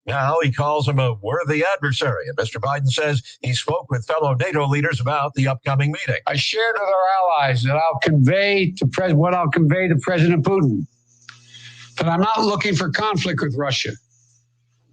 Now he calls him a worthy adversary. And Mr. Biden says he spoke with fellow NATO leaders about the upcoming meeting. I shared with our allies that I'll convey to President Putin, that I'm not looking for conflict with Russia,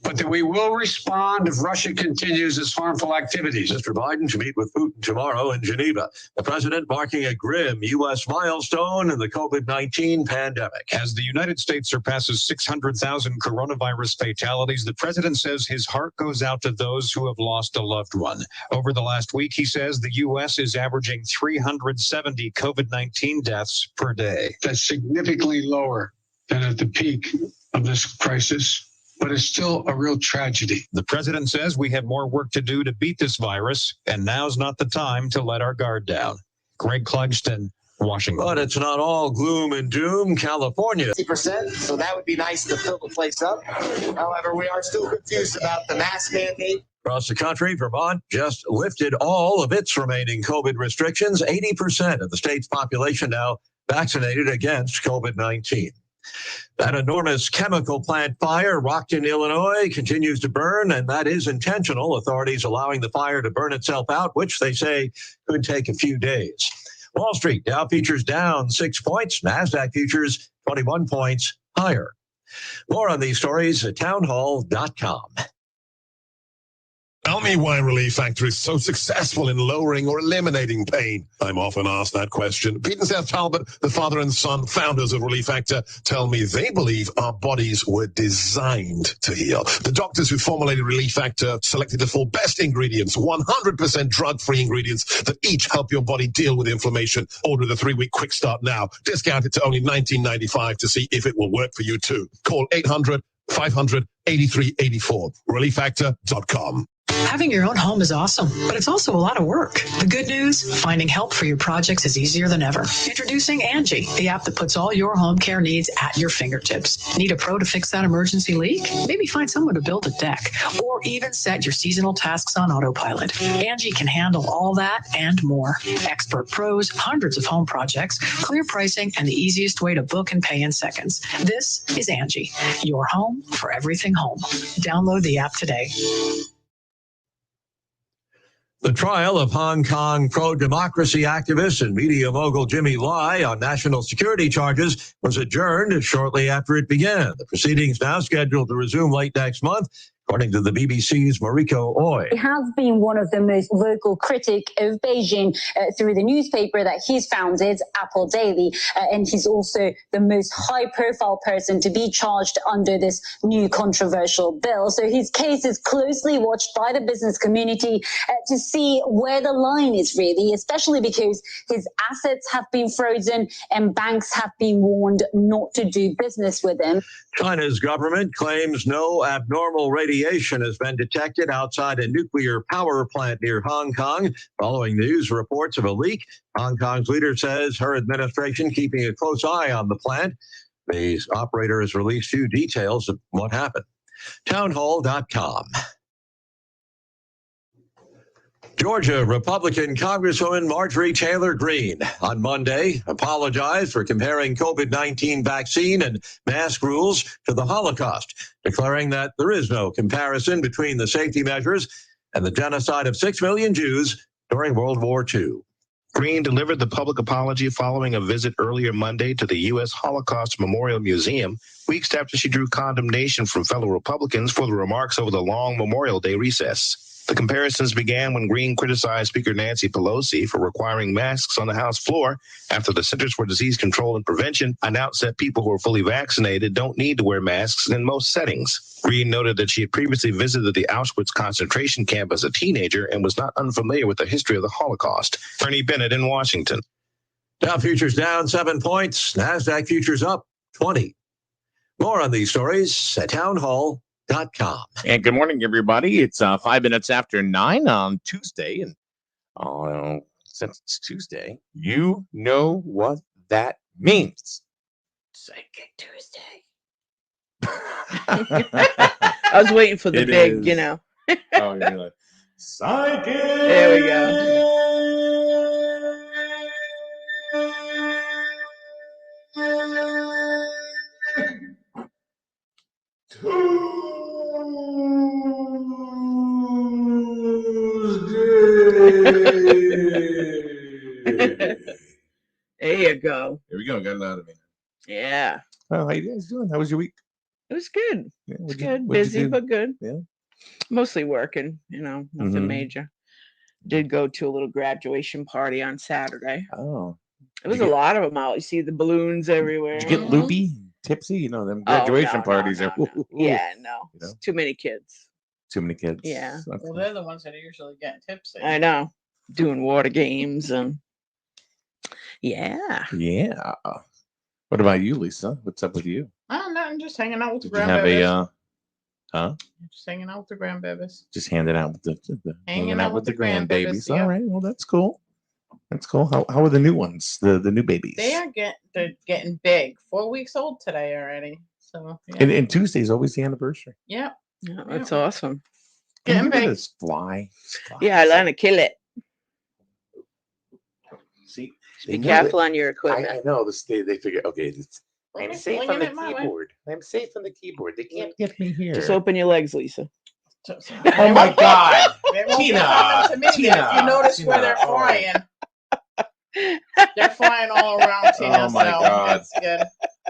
but that we will respond if Russia continues its harmful activities. Mr. Biden to meet with Putin tomorrow in Geneva. The president marking a grim U.S. milestone in the COVID-19 pandemic. As the United States surpasses 600,000 coronavirus fatalities, the president says his heart goes out to those who have lost a loved one. Over the last week, he says the U.S. is averaging 370 COVID-19 deaths per day. That's significantly lower than at the peak of this crisis, but it's still a real tragedy. The president says we have more work to do to beat this virus, and now's not the time to let our guard down. Greg Clugston, Washington. But it's not all gloom and doom. California. 50%, so that would be nice to fill the place up. However, we are still confused about the mask mandate. Across the country, Vermont just lifted all of its remaining COVID restrictions. 80% of the state's population now vaccinated against COVID-19. That enormous chemical plant fire, Rockton, Illinois, continues to burn, and that is intentional. Authorities allowing the fire to burn itself out, which they say could take a few days. Wall Street, Dow futures down 6 points, NASDAQ futures 21 points higher. More on these stories at townhall.com. Tell me why Relief Factor is so successful in lowering or eliminating pain. I'm often asked that question. Pete and Seth Talbot, the father and son founders of Relief Factor, tell me they believe our bodies were designed to heal. The doctors who formulated Relief Factor selected the full best ingredients, 100% drug-free ingredients that each help your body deal with inflammation. Order the 3-week quick start now. Discount it to only $19.95 to see if it will work for you too. Call 800-500-8384. ReliefFactor.com. Having your own home is awesome, but it's also a lot of work. The good news, finding help for your projects is easier than ever. Introducing Angie, the app that puts all your home care needs at your fingertips. Need a pro to fix that emergency leak? Maybe find someone to build a deck, or even set your seasonal tasks on autopilot. Angie can handle all that and more. Expert pros, hundreds of home projects, clear pricing, and the easiest way to book and pay in seconds. This is Angie, your home for everything home. Download the app today. The trial of Hong Kong pro-democracy activist and media mogul Jimmy Lai on national security charges was adjourned shortly after it began. The proceedings now scheduled to resume late next month, according to the BBC's Mariko Oi. He has been one of the most vocal critics of Beijing through the newspaper that he's founded, Apple Daily, and he's also the most high-profile person to be charged under this new controversial bill. So his case is closely watched by the business community to see where the line is really, especially because his assets have been frozen and banks have been warned not to do business with him. China's government claims no abnormal radiation has been detected outside a nuclear power plant near Hong Kong following news reports of a leak. Hong Kong's leader says her administration keeping a close eye on the plant. The operator has released few details of what happened. Townhall.com. Georgia Republican Congresswoman Marjorie Taylor Green on Monday apologized for comparing COVID-19 vaccine and mask rules to the Holocaust, declaring that there is no comparison between the safety measures and the genocide of 6 million Jews during World War II. Green delivered the public apology following a visit earlier Monday to the U.S. Holocaust Memorial Museum, weeks after she drew condemnation from fellow Republicans for the remarks over the long Memorial Day recess. The comparisons began when Green criticized Speaker Nancy Pelosi for requiring masks on the House floor after the Centers for Disease Control and Prevention announced that people who are fully vaccinated don't need to wear masks in most settings. Green noted that she had previously visited the Auschwitz concentration camp as a teenager and was not unfamiliar with the history of the Holocaust. Ernie Bennett in Washington. Dow futures down 7 points. NASDAQ futures up 20. More on these stories at townhall.com. And good morning, everybody. It's 5 minutes after 9 on Tuesday. And since it's Tuesday, you know what that means. Psychic Tuesday. I was waiting for the big, is. you know. Oh, you're like, Psychic! There we go. There you go. Here we go. Got it out of me. Yeah. Well, how you guys doing? How was your week? It was good. Yeah, It's what'd you- good. what'd you Busy, do? but good. Yeah. Mostly working, nothing Mhm. major. Did go to a little graduation party on Saturday. Oh. It was You a get- lot of them out. You see the balloons everywhere. Did you get loopy, tipsy? You know, them graduation parties are Yeah, no. You know? It's too many kids. too many kids. Yeah. Okay. Well, they're the ones that are usually getting tipsy. I know. Doing water games and yeah. Yeah. What about you, Lisa? What's up with you? Oh, nothing. Just hanging out with the Did you have a grandbabies. huh? Just hanging out with the grandbabies. Just handing out with the Hanging out with the grandbabies, All yeah. right. Well, that's cool. That's cool. How are the new ones? The new babies? They're getting big. 4 weeks old today already. So yeah. And Tuesday's always the anniversary. Yep. Yeah, that's awesome. Can Getting you get big. this fly? Yeah, I learned to kill it. See, Be careful on your equipment. I know this. They figure, okay, I'm me safe fling on the it my way. keyboard. I'm safe on the keyboard. They can't get me here. Just open your legs, Lisa. Oh my God, They won't be Tina, coming to me. Tina, If you notice where Tina, they're oh. flying. They're flying all around Tina. Oh my so God. It's good.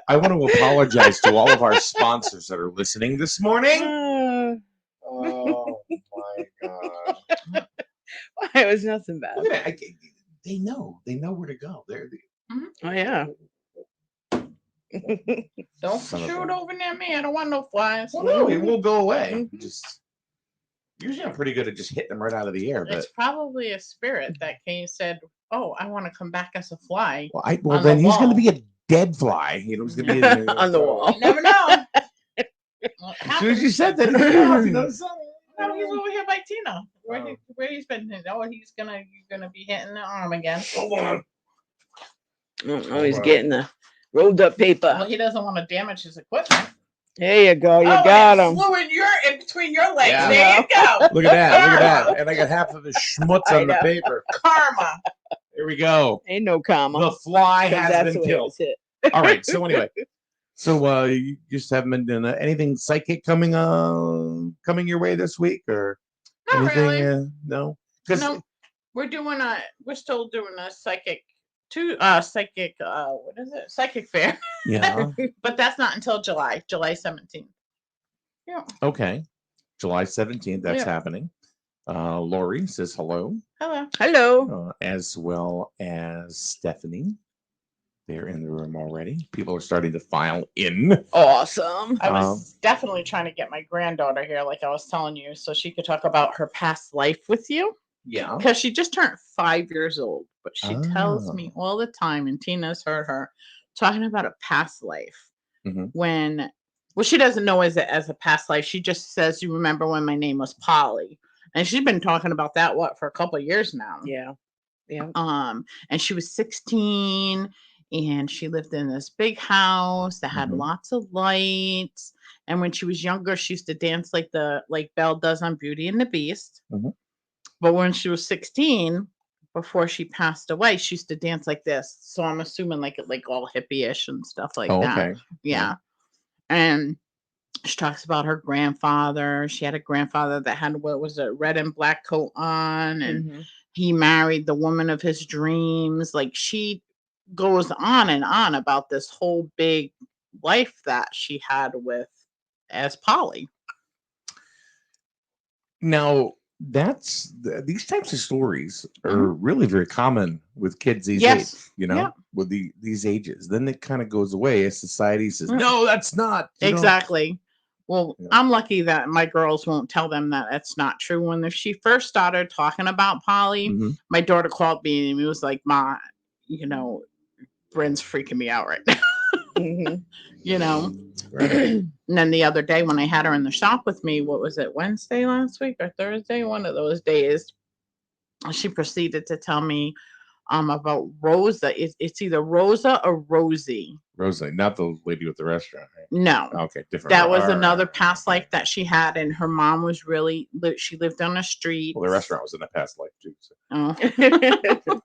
I want to apologize to all of our sponsors that are listening this morning. Oh my God. It was nothing bad. Look at it. They know where to go. They're Oh yeah. Don't Son of shoot a- over near me. I don't want no flies. well, no, it will go away. Just usually I'm pretty good at just hitting them right out of the air. But It's probably a spirit that came said, "Oh, I want to come back as a fly." well, on then the he's going to wall. be a dead fly. You know, he's going to be in On the wall. You never know. As soon as you said that, he went off, you know, so- No, he's over here by Tina. Where he's been? Oh, you're gonna be hitting the arm again. Hold on. Oh, he's getting the rolled up paper. Well, he doesn't want to damage his equipment. There you go. You Oh, got and it him. flew in between your legs. Yeah. There you go. Look at that. Look at that. And I got half of the schmutz I on the know. paper. Karma. Here we go. Ain't no comma. The fly 'Cause has that's been the way killed. it's hit. All right. So anyway, you just haven't been doing anything psychic coming your way this week or Not anything? really. No. 'Cause- No, we're still doing a psychic what is it? Psychic fair. Yeah. But that's not until July 17th. Yeah. Okay. July 17th. That's Yeah. happening. Lori says hello, Hello. Hello. as well as Stephanie. They're in the room already. People are starting to file in. Awesome. I was definitely trying to get my granddaughter here, like I was telling you, so she could talk about her past life with you. Yeah. Because she just turned 5 years old, but she tells Oh. me all the time, and Tina's heard her talking about a past life. Mhm. Well, she doesn't know as a past life. She just says, "You remember when my name was Polly?" And she's been talking about that for a couple of years now. Yeah. Yeah. And she was 16, and she lived in this big house that had Mhm. lots of lights. And when she was younger, she used to dance like Belle does on Beauty and the Beast. Mhm. But when she was 16, before she passed away, she used to dance like this. So I'm assuming like all hippie-ish and stuff like Oh, that. okay. Yeah. And she talks about her grandfather. She had a grandfather that had, what was it, red and black coat on, and Mhm. he married the woman of his dreams. Like, she goes on and on about this whole big life that she had as Polly. Now, these types of stories are really very common with kids these Yes. days, you know, Yeah. with these ages. Then it kind of goes away as society says, Mm. no, that's not. you know." Exactly. Well, Yeah. I'm lucky that my girls won't tell them that it's not true. When she first started talking about Polly, Mhm. my daughter called me and he was like, "Ma, Bryn's freaking me out right now." Mhm. Right. And then the other day when I had her in the shop with me, what was it, Wednesday last week or Thursday? One of those days, she proceeded to tell me about Rosa. It's either Rosa or Rosie. Rosalie, not the lady with the restaurant. Right? No. Okay, different. That was All right, another all right, past okay. life that she had, and her mom was she lived on a street. Well, the restaurant was in a past life too. So. Oh.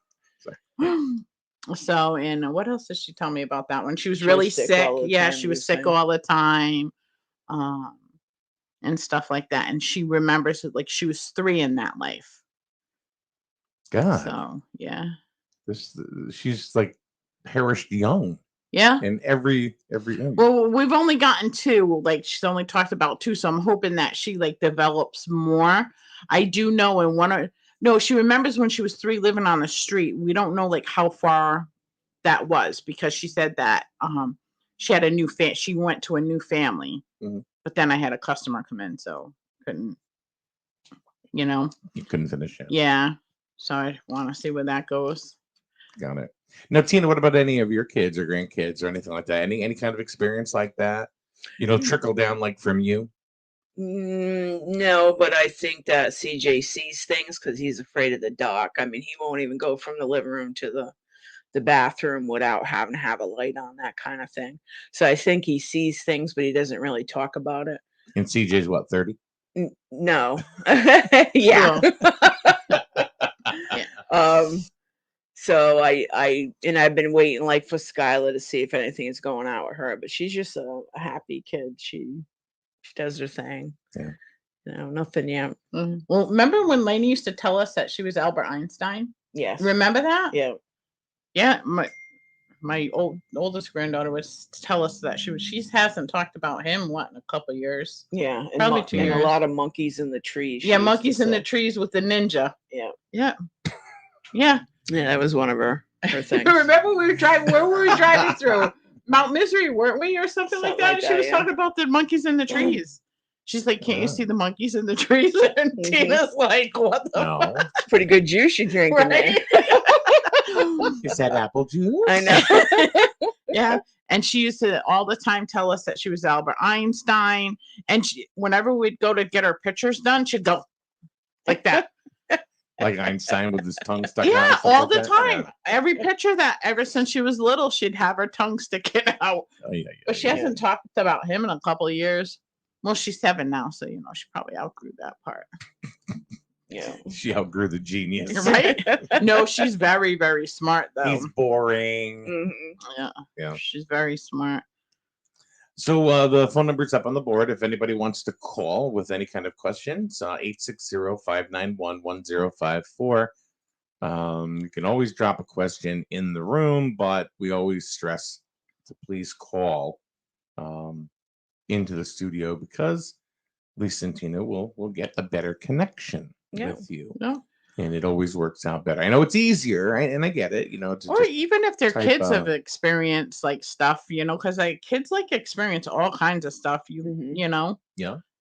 So, and what else did she tell me about that one? She was She really was sick sick. all the Yeah, time, she you was were sick saying. all the time, and stuff like that. And she remembers it like she was 3 in that life. God, So yeah. She's like perished young. Yeah. And every Well, we've only gotten 2. Like she's only talked about 2, so I'm hoping that she like develops more. I do know she remembers when she was 3 living on the street. We don't know like how far that was because she said that she had a new she went to a new family. Mm-hmm. But then I had a customer come in, so couldn't you couldn't finish it. Yeah. So I want to see where that goes. Got it. Now, Tina, what about any of your kids or grandkids or anything like that? Any kind of experience like that? Trickle down like from you? No, but I think that CJ sees things because he's afraid of the dark. I mean, he won't even go from the living room to the bathroom without having to have a light on, that kind of thing. So I think he sees things, but he doesn't really talk about it. And CJ's what, 30? No. Yeah. So I've been waiting like for Skylar to see if anything is going on with her, but she's just a happy kid. She does her thing. Yeah. Nothing yet. Mm-hmm. Well, remember when Lainey used to tell us that she was Albert Einstein? Yes. Remember that? Yeah. Yeah. My oldest granddaughter would tell us that she hasn't talked about him in a couple of years. Yeah. Probably 2 years. And a lot of monkeys in the trees. Yeah, monkeys in the trees with the ninja. Yeah. Yeah. Yeah. Yeah, that was one of her things. Remember where were we driving through? Mount Misery, weren't we, or something like that? And she was talking about the monkeys in the trees. She's like, "Can't you see the monkeys in the trees?" And Tina's like, "What the fuck?" It's pretty good juice you're drinking, right? Is that apple juice? I know. Yeah. And she used to all the time tell us that she was Albert Einstein. And whenever we'd go to get her pictures done, she'd go like that. Like Einstein with his tongue stuck out. Yeah, all the like time. Every picture ever since she was little, she'd have her tongue sticking out. Oh, yeah, but she hasn't talked about him in a couple of years. Well, she's 7 now, so she probably outgrew that part. Yeah. She outgrew the genius. Right? No, she's very, very smart, though. He's boring. Mm-hmm. Yeah. She's very smart. So the phone number's up on the board. If anybody wants to call with any kind of questions, 860-591-1054. You can always drop a question in the room, but we always stress to please call into the studio because Lisa and Tina will get a better connection with you. Yeah. And it always works out better. I know it's easier, right? And I get it, or even if their kids have experienced like stuff, because like kids like experience all kinds of stuff, Yeah.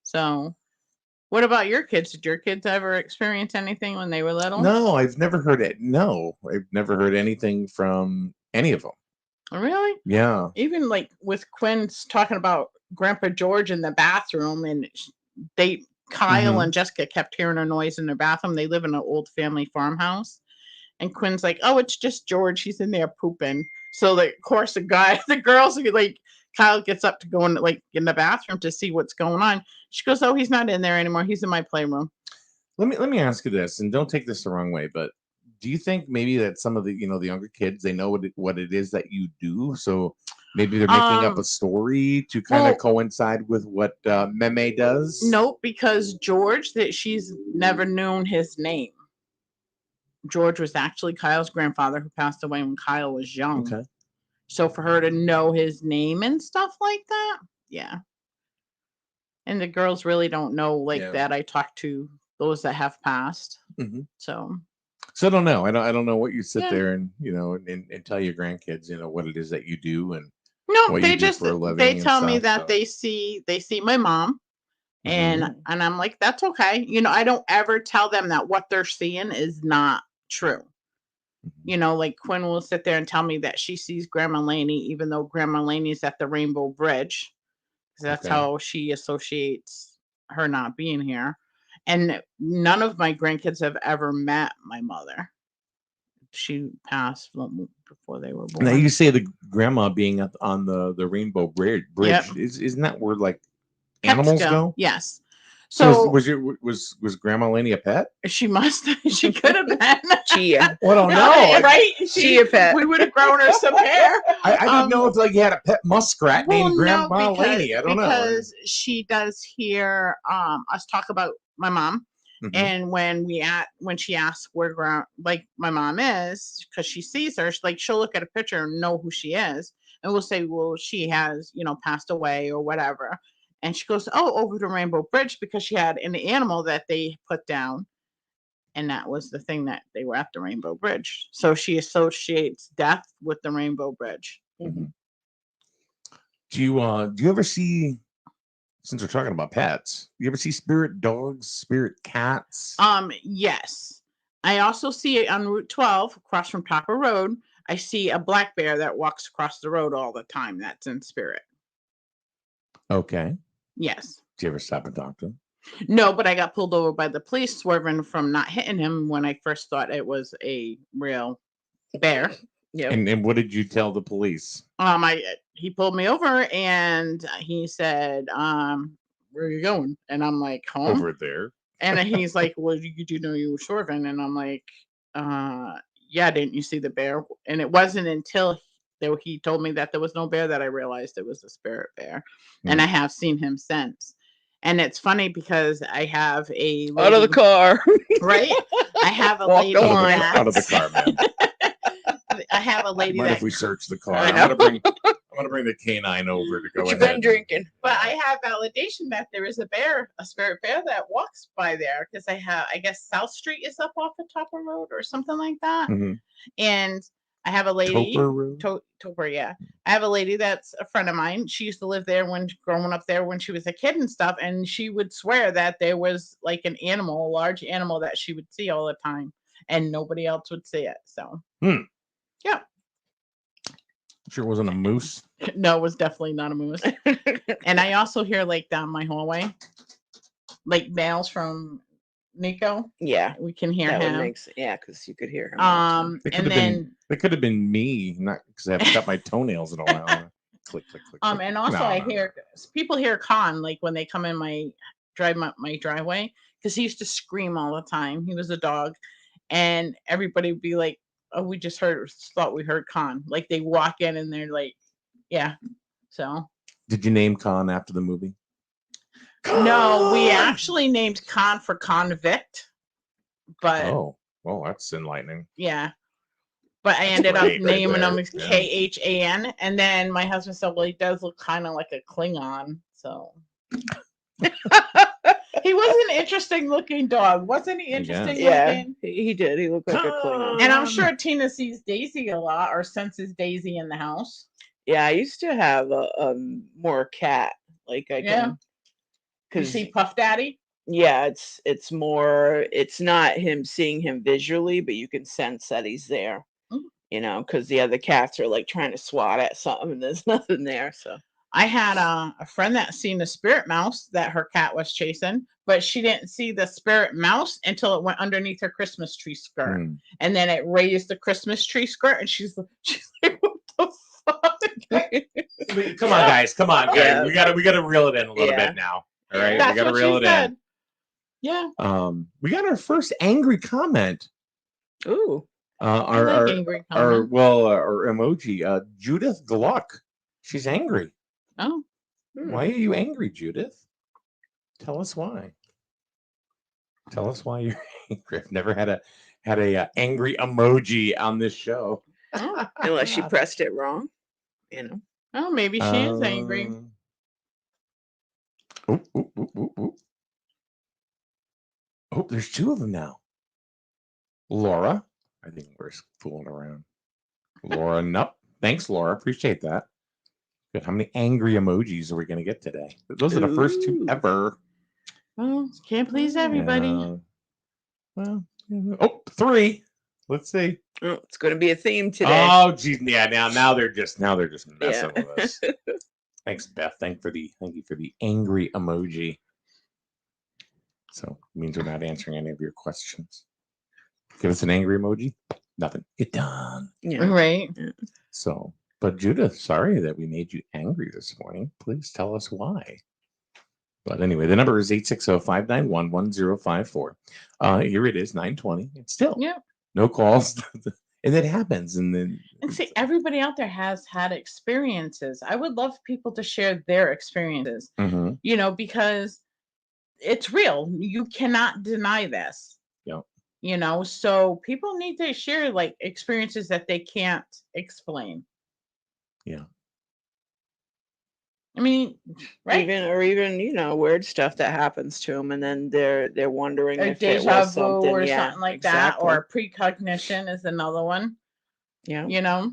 So what about your kids? Did your kids ever experience anything when they were little? No, I've never heard it. No, I've never heard anything from any of them. Really? Yeah. Even like with Quinn's talking about Grandpa George in the bathroom, and Kyle and Jessica kept hearing a noise in their bathroom. They live in an old family farmhouse. And Quinn's like, "Oh, it's just George. He's in there pooping." So, like, of course, the girls, like, Kyle gets up to go in, like, in the bathroom to see what's going on. She goes, "Oh, he's not in there anymore. He's in my playroom." Let me ask you this, and don't take this the wrong way, but do you think maybe that some of the, the younger kids, they know what it is that you do? So maybe they're making up a story to kind of coincide with what Meme does? Nope, because George, she's never known his name. George was actually Kyle's grandfather who passed away when Kyle was young. Okay. So for her to know his name and stuff like that, yeah. And the girls really don't know that. I talked to those that have passed. Mm-hmm. So I don't know. I don't know what you sit there and and tell your grandkids what it is that you do and no, they just they tell me that they see my mom. And I'm like, that's okay. I don't ever tell them that what they're seeing is not true. Like Quinn will sit there and tell me that she sees Grandma Laney, even though Grandma Laney's at the Rainbow Bridge. That's how she associates her not being here. And none of my grandkids have ever met my mother. She passed before they were born. Now you say the grandma being on the Rainbow Bridge. Yep. Isn't that where like animals go? Yes. So was Grandma Laney a pet? She she could have been. Chia. Well, I don't know. Right? Chia pet. We would have grown her some hair. I didn't know if you had a pet muskrat named Grandma Laney. I don't know. Because she does hear us talk about my mom. Mhm. And when she asks where like my mom is, because she sees her, she'll look at a picture and know who she is, and we'll say, well, she has passed away or whatever, and she goes, oh, over the Rainbow Bridge, because she had an animal that they put down, and that was the thing that they were at the Rainbow Bridge. So she associates death with the Rainbow Bridge. Mm-hmm. Do you ever see, since we're talking about pets, you ever see spirit dogs, spirit cats? Yes. I also see it on Route 12 across from Papa Road. I see a black bear that walks across the road all the time. That's in spirit. Okay. Yes. Do you ever stop and talk to him? No, but I got pulled over by the police swerving from not hitting him when I first thought it was a real bear. Yeah. And what did you tell the police? He pulled me over and he said, where are you going? And I'm like, home. Over there. And he's like, well, did you know you were swerving? And I'm like, yeah, didn't you see the bear? And it wasn't until he told me that there was no bear that I realized it was a spirit bear. And I have seen him since. And it's funny because I have a lady, out of the car, right? I have a lady out of the car, man. I have a lady. Mind that if we search the car? I'm gonna bring the canine over to go what ahead. You've been drinking, but I have validation that there is a spirit bear that walks by there, because I guess South Street is up off the Topper Road or something like that, Mm-hmm. and I have a lady. Topper Road? Topper, yeah. I have a lady that's a friend of mine. She used to live there growing up there when she was a kid and stuff, and she would swear that there was like a large animal that she would see all the time, and nobody else would see it. So, yeah. Sure, it wasn't a moose. No, it was definitely not a moose. And I also hear like down my hallway, like males from Nico. Yeah, we can hear him. Because you could hear him. It could have been me, not because I haven't cut my toenails in a while. Click, click, click. And also I hear people hear Con like when they come in my driveway, because he used to scream all the time. He was a dog, and everybody would be like, oh, we just thought we heard Con. Like they walk in and they're like, yeah. So did you name Con after the movie? No, we actually named Con for convict. But well, that's enlightening. Yeah. But I ended up naming him Khan, and then my husband said, well, he does look kind of like a Klingon. So he was an interesting looking dog. Wasn't he interesting looking? Yeah, he did. He looked like a Klingon. And I'm sure Tina sees Daisy a lot, or senses Daisy in the house. Yeah, I used to have a more cat. Like I can. You see Puff Daddy? Yeah, it's more. It's not him seeing him visually, but you can sense that he's there. Because the other cats are like trying to swat at something, and there's nothing there. So. I had a friend that seen a spirit mouse that her cat was chasing, but she didn't see the spirit mouse until it went underneath her Christmas tree skirt. And then it raised the Christmas tree skirt, and she's like, what the fuck? Come on, guys. Come on, guys. Yeah. We gotta reel it in a little bit now. All right. That's we gotta reel it in. Yeah. We got our first angry comment. Ooh. Our emoji. Judith Gluck. She's angry. Oh. Why are you angry, Judith? Tell us why. Tell us why you're angry. I've never had a angry emoji on this show. Unless she pressed it wrong, Oh, maybe she is angry. Oh, there's two of them now. Laura. I think we're fooling around. Laura, nope. Thanks, Laura. Appreciate that. Good. How many angry emojis are we going to get today? Those are the first two ever. Well, can't please everybody. Three. Let's see. Oh, it's going to be a theme today. Oh, geez, yeah. Now they're just messing with us. Thanks, Beth. Thank you for the angry emoji. So it means we're not answering any of your questions. Give us an angry emoji. Nothing. Get done. Yeah. Right. So, but Judith, sorry that we made you angry this morning. Please tell us why. But anyway, the number is 860-591-1054. Here it is, 9:20. It's still no calls. And it happens. And see, everybody out there has had experiences. I would love people to share their experiences, because it's real. You cannot deny this. Yeah. You know, so people need to share like experiences that they can't explain. Yeah. I mean, right? Even you know, weird stuff that happens to them, and then they're wondering Or if it deja was vu something, or yeah, something like exactly. that, or precognition is another one. Yeah. You know,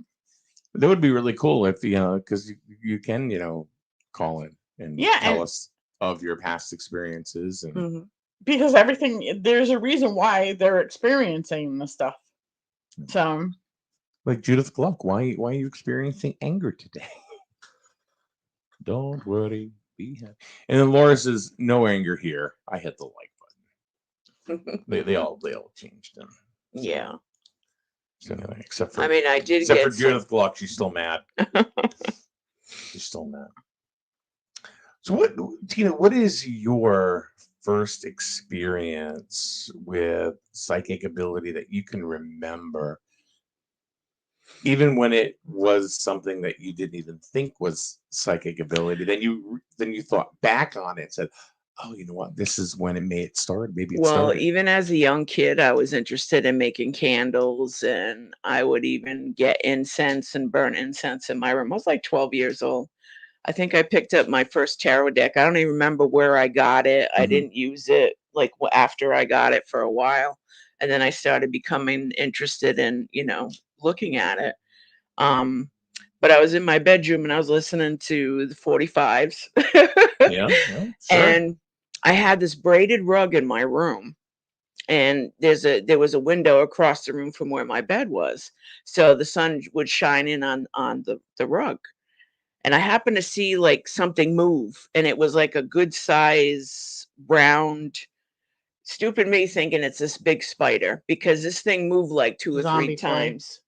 That would be really cool if, you know, because you can, you know, call in and tell us of your past experiences. And because there's a reason why they're experiencing the stuff. So, like Judith Gluck, why are you experiencing anger today? Don't worry, be happy. And then Laura says, no anger here. I hit the like button. they all changed them. Yeah. So anyway, except for I mean, I did except get for Judith Gluck, she's still mad. She's still mad. So what, Tina, what is your first experience with psychic ability that you can remember, even when it was something that you didn't even think was psychic ability? Then you thought back on it and said, oh, you know what, this is when it started. Maybe it Well, started. even as a young kid, I was interested in making candles, and I would even get incense and burn incense in my room. I was like 12 years old. I think I picked up my first tarot deck. I don't even remember where I got it. I didn't use it like after I got it for a while. And then I started becoming interested in, you know, looking at it. But I was in my bedroom and I was listening to the 45s. Yeah, sure. And I had this braided rug in my room. And there was a window across the room from where my bed was. So the sun would shine in on the rug. And I happened to see like something move, and it was like a good size round, stupid me thinking it's this big spider, because this thing moved like 2 or 3 times.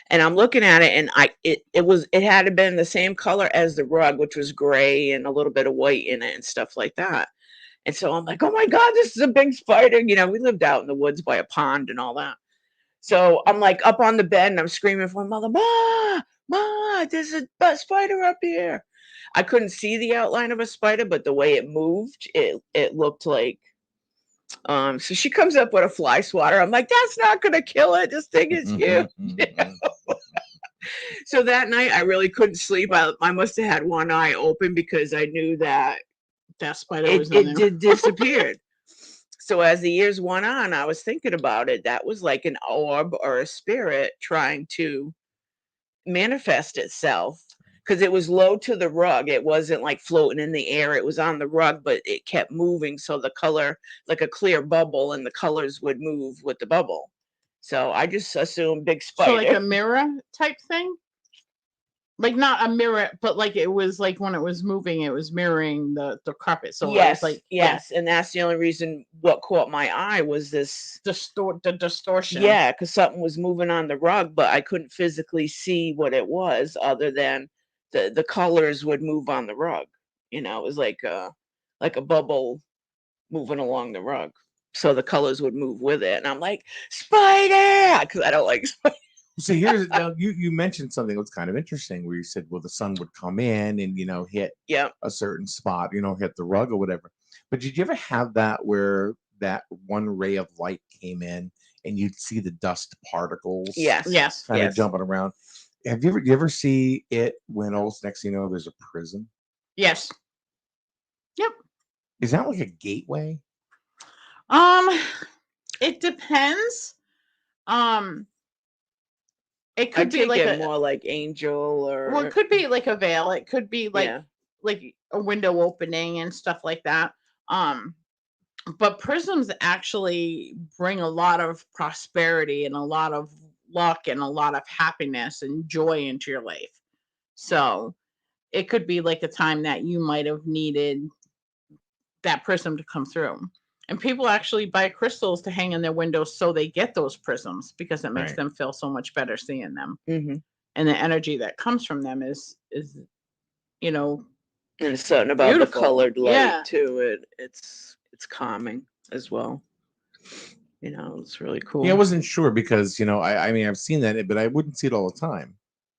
And I'm looking at it, and it had been the same color as the rug, which was gray and a little bit of white in it and stuff like that. And so I'm like, oh my God, this is a big spider. You know, we lived out in the woods by a pond and all that. So I'm like up on the bed and I'm screaming for my mother, Ma, there's a spider up here. I couldn't see the outline of a spider, but the way it moved, it looked like. So she comes up with a fly swatter. I'm like, that's not gonna kill it. This thing is huge. So that night I really couldn't sleep. I must have had one eye open because I knew that spider was in there. It disappeared. So as the years went on, I was thinking about it. That was like an orb or a spirit trying to manifest itself, because it was low to the rug. It wasn't like floating in the air. It was on the rug, but it kept moving. So the color, like a clear bubble, and the colors would move with the bubble. So I just assumed big spider. So like a mirror type thing? Like not a mirror, but like it was like when it was moving, it was mirroring the carpet. So yes, it was like yes, and that's the only reason what caught my eye was this the distortion. Yeah, because something was moving on the rug, but I couldn't physically see what it was, other than the colors would move on the rug. You know, it was like a bubble moving along the rug, so the colors would move with it. And I'm like, spider, because I don't like spiders. So here's now you mentioned something that was kind of interesting, where you said, well, the sun would come in and, you know, hit a certain spot, you know, hit the rug or whatever. But did you ever have that where that one ray of light came in and you'd see the dust particles kind of jumping around? Have you ever see it when next thing you know there's a prism? Yes. Yep. Is that like a gateway? It depends. It could be like more like angel, or well, it could be like a veil. It could be like a window opening and stuff like that. But prisms actually bring a lot of prosperity and a lot of luck and a lot of happiness and joy into your life. So it could be like a time that you might have needed that prism to come through. And people actually buy crystals to hang in their windows so they get those prisms, because it makes them feel so much better seeing them. And the energy that comes from them is you know, and it's something about beautiful. The colored light too. It's calming as well. You know, it's really cool. Yeah, I wasn't sure because, you know, I mean, I've seen that, but I wouldn't see it all the time.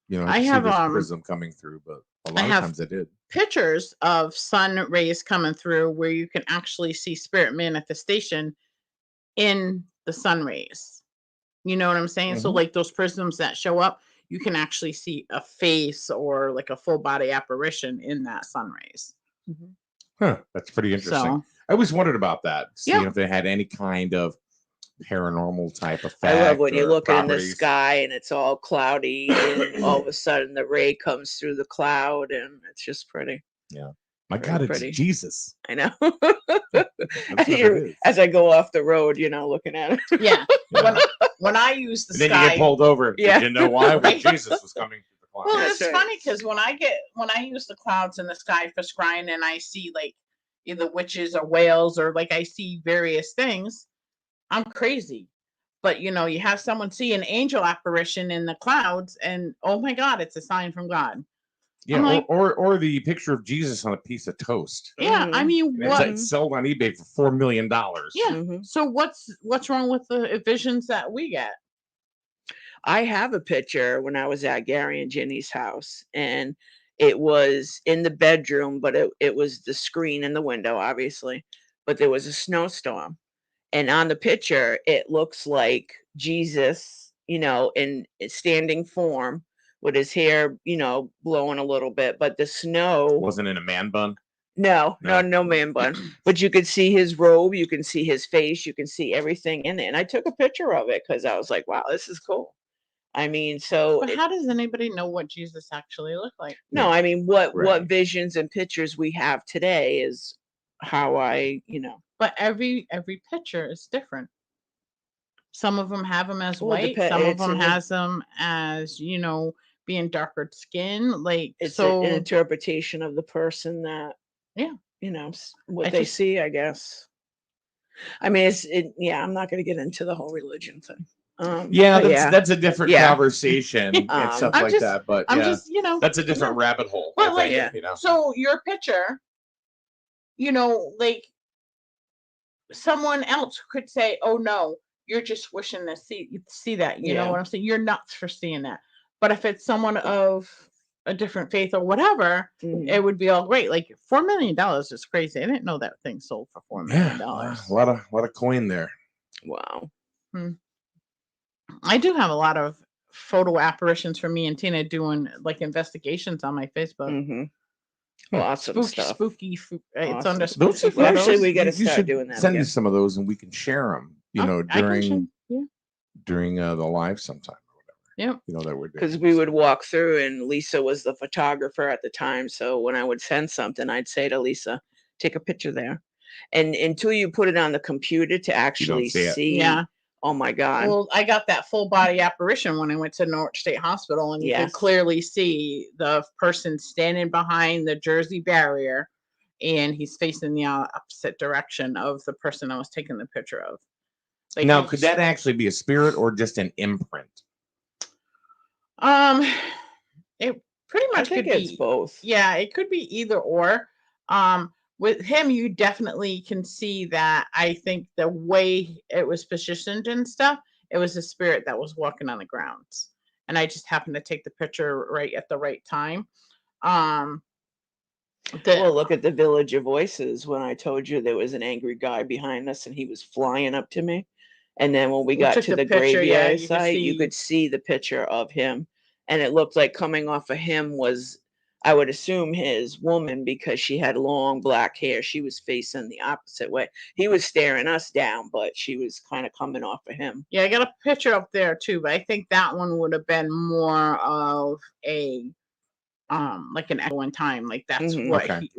You know, I have this prism coming through, but A lot of times I did. Pictures of sun rays coming through where you can actually see spirit manifestation in the sun rays. You know what I'm saying? So like those prisms that show up, you can actually see a face or like a full body apparition in that sun rays. Huh, that's pretty interesting. So, I always wondered about that, seeing if they had any kind of paranormal type effect. I love when you look in the properties. sky and it's all cloudy, and all of a sudden the ray comes through the cloud, and it's just pretty. Yeah. My Very God, it's pretty. Jesus. I know. That's what it is. As I go off the road, you know, looking at it. yeah. When I use the And then sky, you get pulled over. Yeah. Did you know why? Well, Jesus was coming through the cloud. well, That's it's right. funny because when I use the clouds in the sky for scrying and I see like either witches or whales or like I see various things, I'm crazy. But you know, you have someone see an angel apparition in the clouds, and oh my God, it's a sign from God. Yeah, I'm like- or the picture of Jesus on a piece of toast. Yeah, I mean, And what? it's sold on eBay for $4 million. Yeah. So what's wrong with the visions that we get? I have a picture when I was at Gary and Ginny's house, and it was in the bedroom, but it was the screen in the window, obviously. But there was a snowstorm. And on the picture, it looks like Jesus, you know, in standing form with his hair, you know, blowing a little bit. But the snow Wasn't in a man bun. no man bun. But you could see his robe, you can see his face, you can see everything in it. And I took a picture of it because I was like, wow, this is cool. I mean, so But how does anybody know what Jesus actually looked like? no, I mean what Right. visions and pictures we have today is how I, you know. But every picture is different. Some of them have them as Well, it white. depe- Some of it's them an- has them as, you know, being darker skin. Like It's so. an interpretation of the person that, Yeah. you know, what I they just- see, I guess. I mean, yeah, I'm not going to get into the whole religion thing. Yeah, but that's a different Yeah. conversation and stuff I'm like just- that. But I'm yeah, just, you know. that's a different rabbit hole. But I like, think, you know. so your picture, you know, like someone else could say, "Oh no, you're just wishing to see that." You know Yeah. what I'm saying? You're nuts for seeing that. But if it's someone of a different faith or whatever, it would be all great. Like $4 million is crazy. I didn't know that thing sold for $4 million. A lot of coin there. Wow. I do have a lot of photo apparitions for me and Tina doing like investigations on my Facebook. Awesome stuff. Spooky. It's Awesome. under Those spooky are Well, photos. actually, we got to You start should doing that send me again. some of those, and we can share them. You know, I can during yeah. during the live sometime or whatever. Yep. You know that we're doing. Because we would walk through, and Lisa was the photographer at the time. So when I would send something, I'd say to Lisa, "Take a picture there," and until you put it on the computer to actually see it. see, Yeah. oh my God, Well, I got that full body apparition when I went to Norwich State Hospital, and you Yes. could clearly see the person standing behind the Jersey barrier, and he's facing the opposite direction of the person I was taking the picture of. Like, Now, could that actually be a spirit or just an imprint? It pretty I much think could it's be both. Yeah, it could be either or. With him, you definitely can see that. I think the way it was positioned and stuff, it was a spirit that was walking on the grounds, and I just happened to take the picture right at the right time. Well, look at the Village of Voices when I told you there was an angry guy behind us and he was flying up to me. And then when we got took to the the picture, yeah, graveyard you could site, you see- could see the picture of him. And it looked like coming off of him was, I would assume, his woman, because she had long black hair. She was facing the opposite way. He was staring us down, but she was kind of coming off of him. Yeah, I got a picture up there too, but I think that one would have been more of a like an echo in time. Like that's Mhm.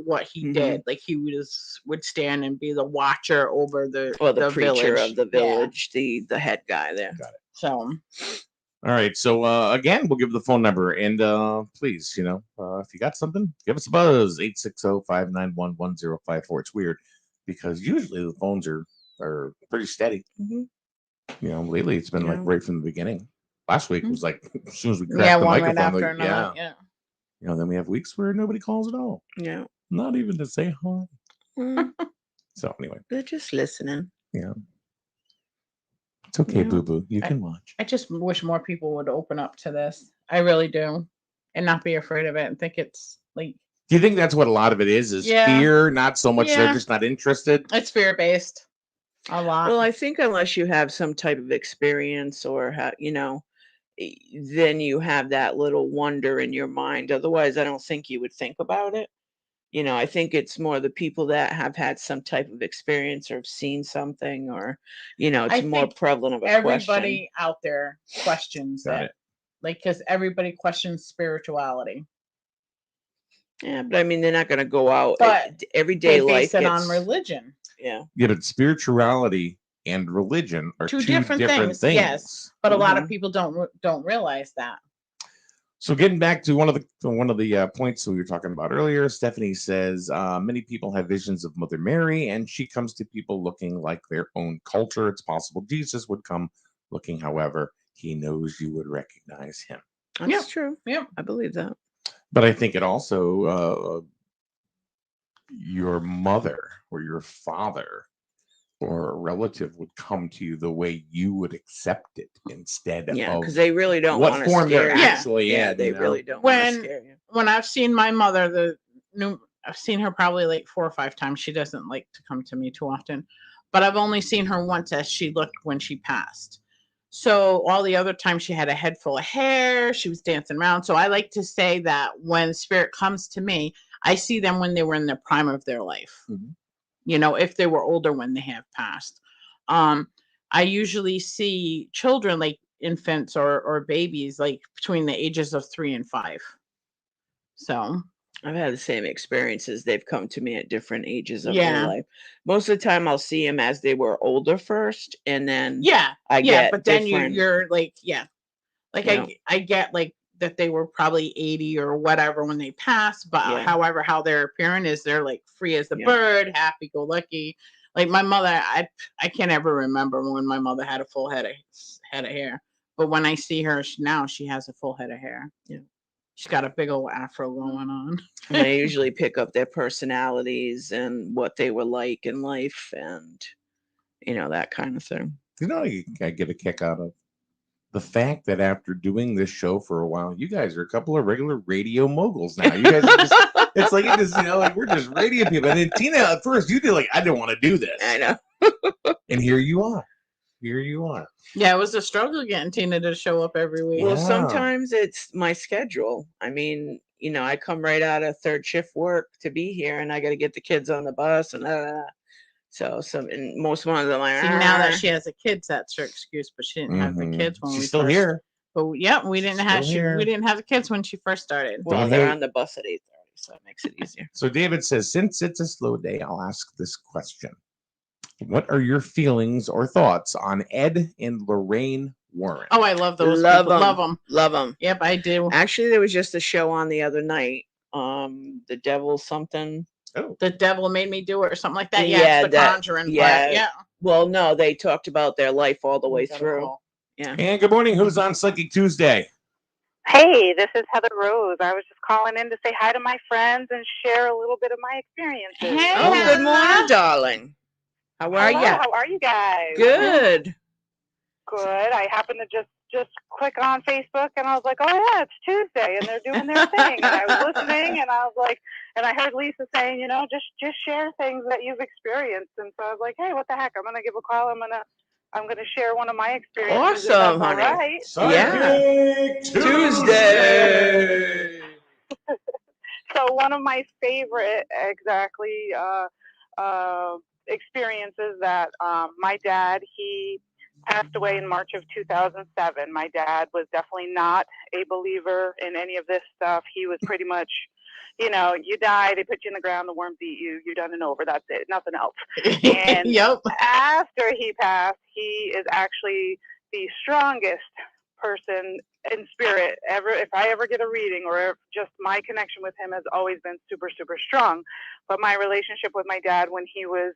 what he did. Like he would stand and be the watcher over the Well, the preacher village. of the Yeah. village, the head guy there. Got it. So All right. So again, we'll give the phone number, and please, you know, if you got something, give us a buzz. 860-591-1054. It's weird because usually the phones are pretty steady. Mhm. You know, lately it's been like Yeah. right from the beginning. Last week it was like as soon as we cracked yeah, the one right microphone, after like, another. yeah. You know, then we have weeks where nobody calls at all, Yeah. not even to say hi. Mm, So anyway, they're just listening. yeah, it's okay, Yeah. boo boo. You can watch. I just wish more people would open up to this. I really do, and not be afraid of it and think it's Like, do you think that's what a lot of it is fear, not so much they're just not interested? It's fear-based. A lot. Well, I think unless you have some type of experience or, then you have that little wonder in your mind. Otherwise, I don't think you would think about it. I think it's more the people that have had some type of experience or have seen something or, it's more prevalent of a everybody question. out there questions Got it. Like, because everybody questions spirituality. Yeah, but I mean, they're not going to go out. But everyday they base life it on religion. Yeah. Yeah, but spirituality and religion are two different things. Yes, but a lot of people don't realize that. So getting back to one of the points we were talking about earlier, Stephanie says many people have visions of Mother Mary, and she comes to people looking like their own culture. It's possible Jesus would come looking, however, he knows you would recognize him. That's true. Yeah, I believe that. But I think it also your mother or your father or a relative would come to you the way you would accept it instead of because they really don't what want form to they're scare you. actually in. They really don't want to scare you. When I've seen my mother, I've seen her probably like 4 or 5 times. She doesn't like to come to me too often, but I've only seen her once as she looked when she passed. So all the other times she had a head full of hair, she was dancing around. So I like to say that when spirit comes to me, I see them when they were in the prime of their life. Mm-hmm. If they were older when they have passed. I usually see children like infants or babies like between the ages of 3 and 5. So I've had the same experiences. They've come to me at different ages of their life. Most of the time I'll see them as they were older first, and then I get but then different, you're like, I get like that they were probably 80 or whatever when they passed, but however, how they're appearing is they're like free as the bird, happy go lucky. Like my mother, I can't ever remember when my mother had a full head of hair, but when I see her now, she has a full head of hair. Yeah. She's got a big old afro going on. And I usually pick up their personalities and what they were like in life and, that kind of thing. I get a kick out of the fact that after doing this show for a while, you guys are a couple of regular radio moguls now. You guys are just, it's like, like we're just radio people. And then Tina, at first, you did like, I didn't want to do this. I know. And here you are. Here you are. Yeah, it was a struggle getting Tina to show up every week. Well, sometimes it's my schedule. I mean, I come right out of 3rd shift work to be here, and I got to get the kids on the bus, and and most ones are like. See, now that she has the kids, that's her excuse. But she didn't have the kids when She's still here. But we didn't have we didn't have the kids when she first started. Well, they're on the bus at 8:30, so it makes it easier. So David says, since it's a slow day, I'll ask this question. What are your feelings or thoughts on Ed and Lorraine Warren? Oh, I love those people. Love them. Love them. Yep, I do. Actually, there was just a show on the other night. The Devil something. Oh. The Devil Made Me Do It or something like that. Yeah, it's The Conjuring. Yeah. Well, no, they talked about their life all the way through. Yeah. And good morning. Who's on Psychic Tuesday? Hey, this is Heather Rose. I was just calling in to say hi to my friends and share a little bit of my experiences. Hey, good morning, darling. How are you? How are you guys? Good. Good. I happened to just click on Facebook and I was like, oh yeah, it's Tuesday and they're doing their thing. And I was listening and I was like, and I heard Lisa saying, just share things that you've experienced. And so I was like, hey, what the heck? I'm gonna give a call. I'm gonna share one of my experiences. Awesome, honey. All right. Yeah. Tuesday. So one of my favorite experiences that my dad, he passed away in March of 2007. My dad was definitely not a believer in any of this stuff. He was pretty much, you die, they put you in the ground, the worms eat you, you're done and over, that's it, nothing else. And after he passed, he is actually the strongest person in spirit ever. If I ever get a reading or just my connection with him has always been super, super strong. But my relationship with my dad when he was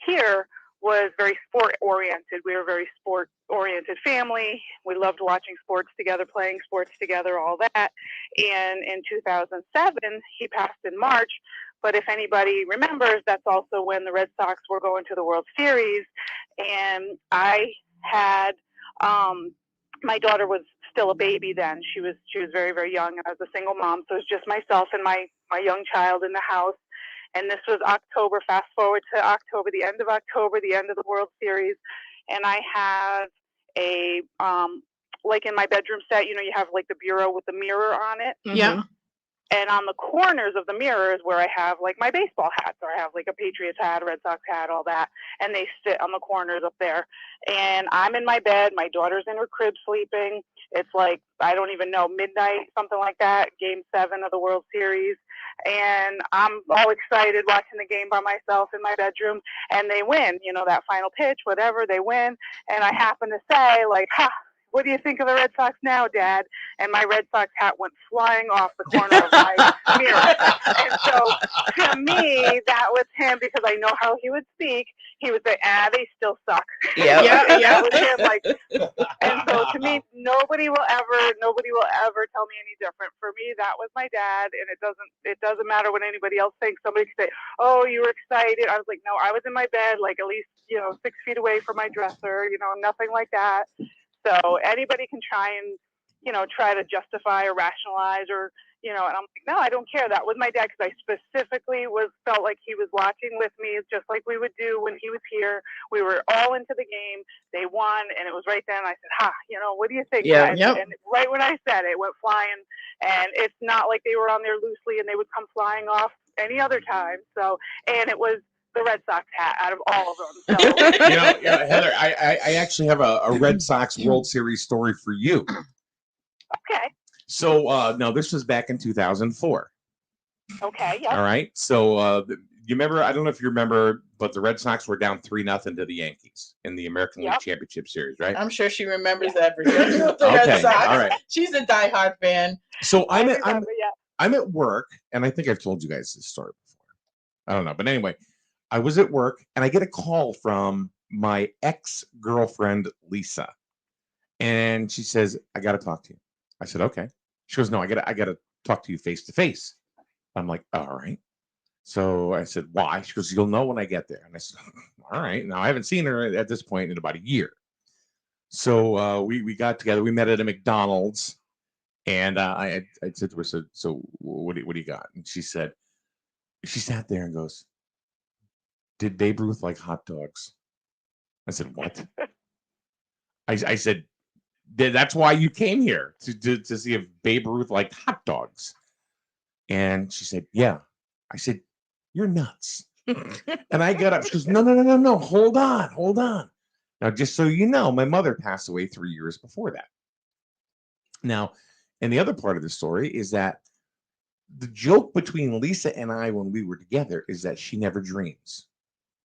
here was very sport oriented. We were a very sport oriented family. We loved watching sports together, playing sports together, all that. And in 2007, he passed in March. But if anybody remembers, that's also when the Red Sox were going to the World Series. And I had, my daughter was still a baby then. She was very, very young, and I was a single mom. So it was just myself and my my young child in the house. And this was October, fast forward to October, the end of October, the end of the World Series. And I have a, like in my bedroom set, you know, you have like the bureau with the mirror on it. Yeah. And on the corners of the mirror is where I have like my baseball hats, or I have like a Patriots hat, a Red Sox hat, all that. And they sit on the corners up there. And I'm in my bed. My daughter's in her crib sleeping. It's like, I don't even know, midnight, something like that, Game 7 of the World Series. And I'm all excited watching the game by myself in my bedroom. And they win, you know, that final pitch, whatever, they win. And I happen to say, like, ha, what do you think of the Red Sox now, Dad? And my Red Sox hat went flying off the corner of my mirror. And so to me, that was him, because I know how he would speak. He would say, they still suck. Yeah. That was him, like, and so to me, nobody will ever tell me any different. For me, that was my dad, and it doesn't matter what anybody else thinks. Somebody could say, oh, you were excited. I was like, no, I was in my bed, like at least, 6 feet away from my dresser, nothing like that. So anybody can try and, try to justify or rationalize or, and I'm like, no, I don't care. That was my dad, because I specifically felt like he was watching with me, just like we would do when he was here. We were all into the game. They won, and it was right then. I said, what do you think? Yeah. Yep. And right when I said it, went flying. And it's not like they were on there loosely and they would come flying off any other time. So, and it was the Red Sox hat out of all of them. So. Heather, I actually have a Red Sox World Series story for you. Okay. So, no, this was back in 2004. Okay, yeah. All right. So, you remember, I don't know if you remember, but the Red Sox were down 3-0 to the Yankees in the American League Championship Series, right? I'm sure she remembers everything. Okay, all right. She's a diehard fan. So I'm at work, and I think I've told you guys this story before. I don't know, but anyway, I was at work, and I get a call from my ex-girlfriend, Lisa. And she says, I got to talk to you. I said, okay. She goes, no, I got to talk to you face to face. I'm like, all right. So I said, why? She goes, you'll know when I get there. And I said, all right. Now, I haven't seen her at this point in about a year. So we got together. We met at a McDonald's. And I said to her, so what do you got? And she said, she sat there and goes, did Babe Ruth like hot dogs? I said, what? I said, that's why you came here, to see if Babe Ruth liked hot dogs. And she said, yeah. I said, you're nuts. And I got up. She goes, no. Hold on. Now, just so you know, my mother passed away 3 years before that. Now, and the other part of the story is that the joke between Lisa and I when we were together is that she never dreams,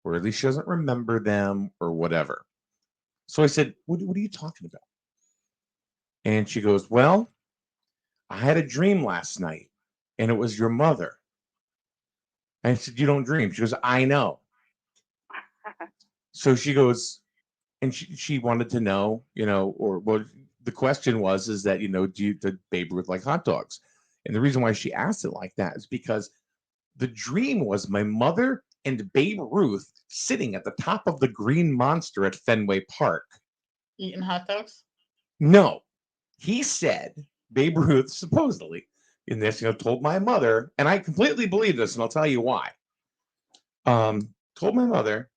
or at least she doesn't remember them or whatever. So I said, what are you talking about? And she goes, well, I had a dream last night, and it was your mother. And I said, you don't dream. She goes, I know. So she goes, and she wanted to know, the question is that, did Babe Ruth like hot dogs? And the reason why she asked it like that is because the dream was my mother and Babe Ruth sitting at the top of the Green Monster at Fenway Park. Eating hot dogs? No. He said, Babe Ruth, supposedly, in this, told my mother, and I completely believe this, and I'll tell you why. Told my mother,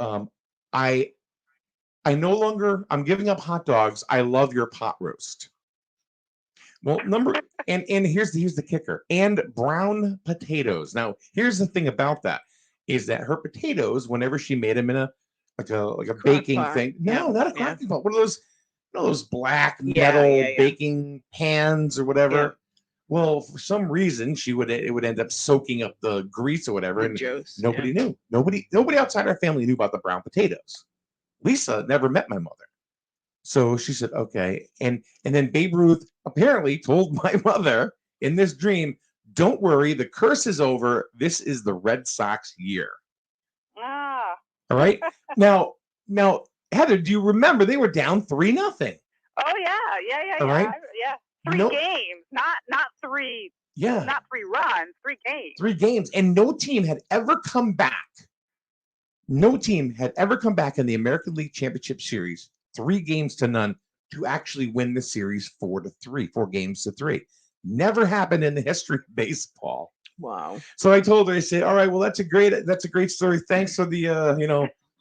I'm giving up hot dogs. I love your pot roast. Well, and here's the kicker, and brown potatoes. Now, here's the thing about that, is that her potatoes, whenever she made them in a baking thing, not a crock pot, one of those black metal baking pans or whatever. Yeah. Well, for some reason, it would end up soaking up the grease or whatever, and nobody knew. Nobody outside our family knew about the brown potatoes. Lisa never met my mother, so she said, "Okay." And then Babe Ruth apparently told my mother in this dream, "Don't worry, the curse is over. This is the Red Sox year." Ah. All right. Now, Heather, do you remember they were down 3-0? Oh yeah. All right. Yeah. 3 games, not 3. Yeah. Not 3 runs, 3 games. 3 games, and no team had ever come back. No team had ever come back in the American League Championship Series 3-0 to actually win the series 4-3, 4 games to 3. Never happened in the history of baseball. Wow. So I told her, I said, all right, well, that's a great story. Thanks for the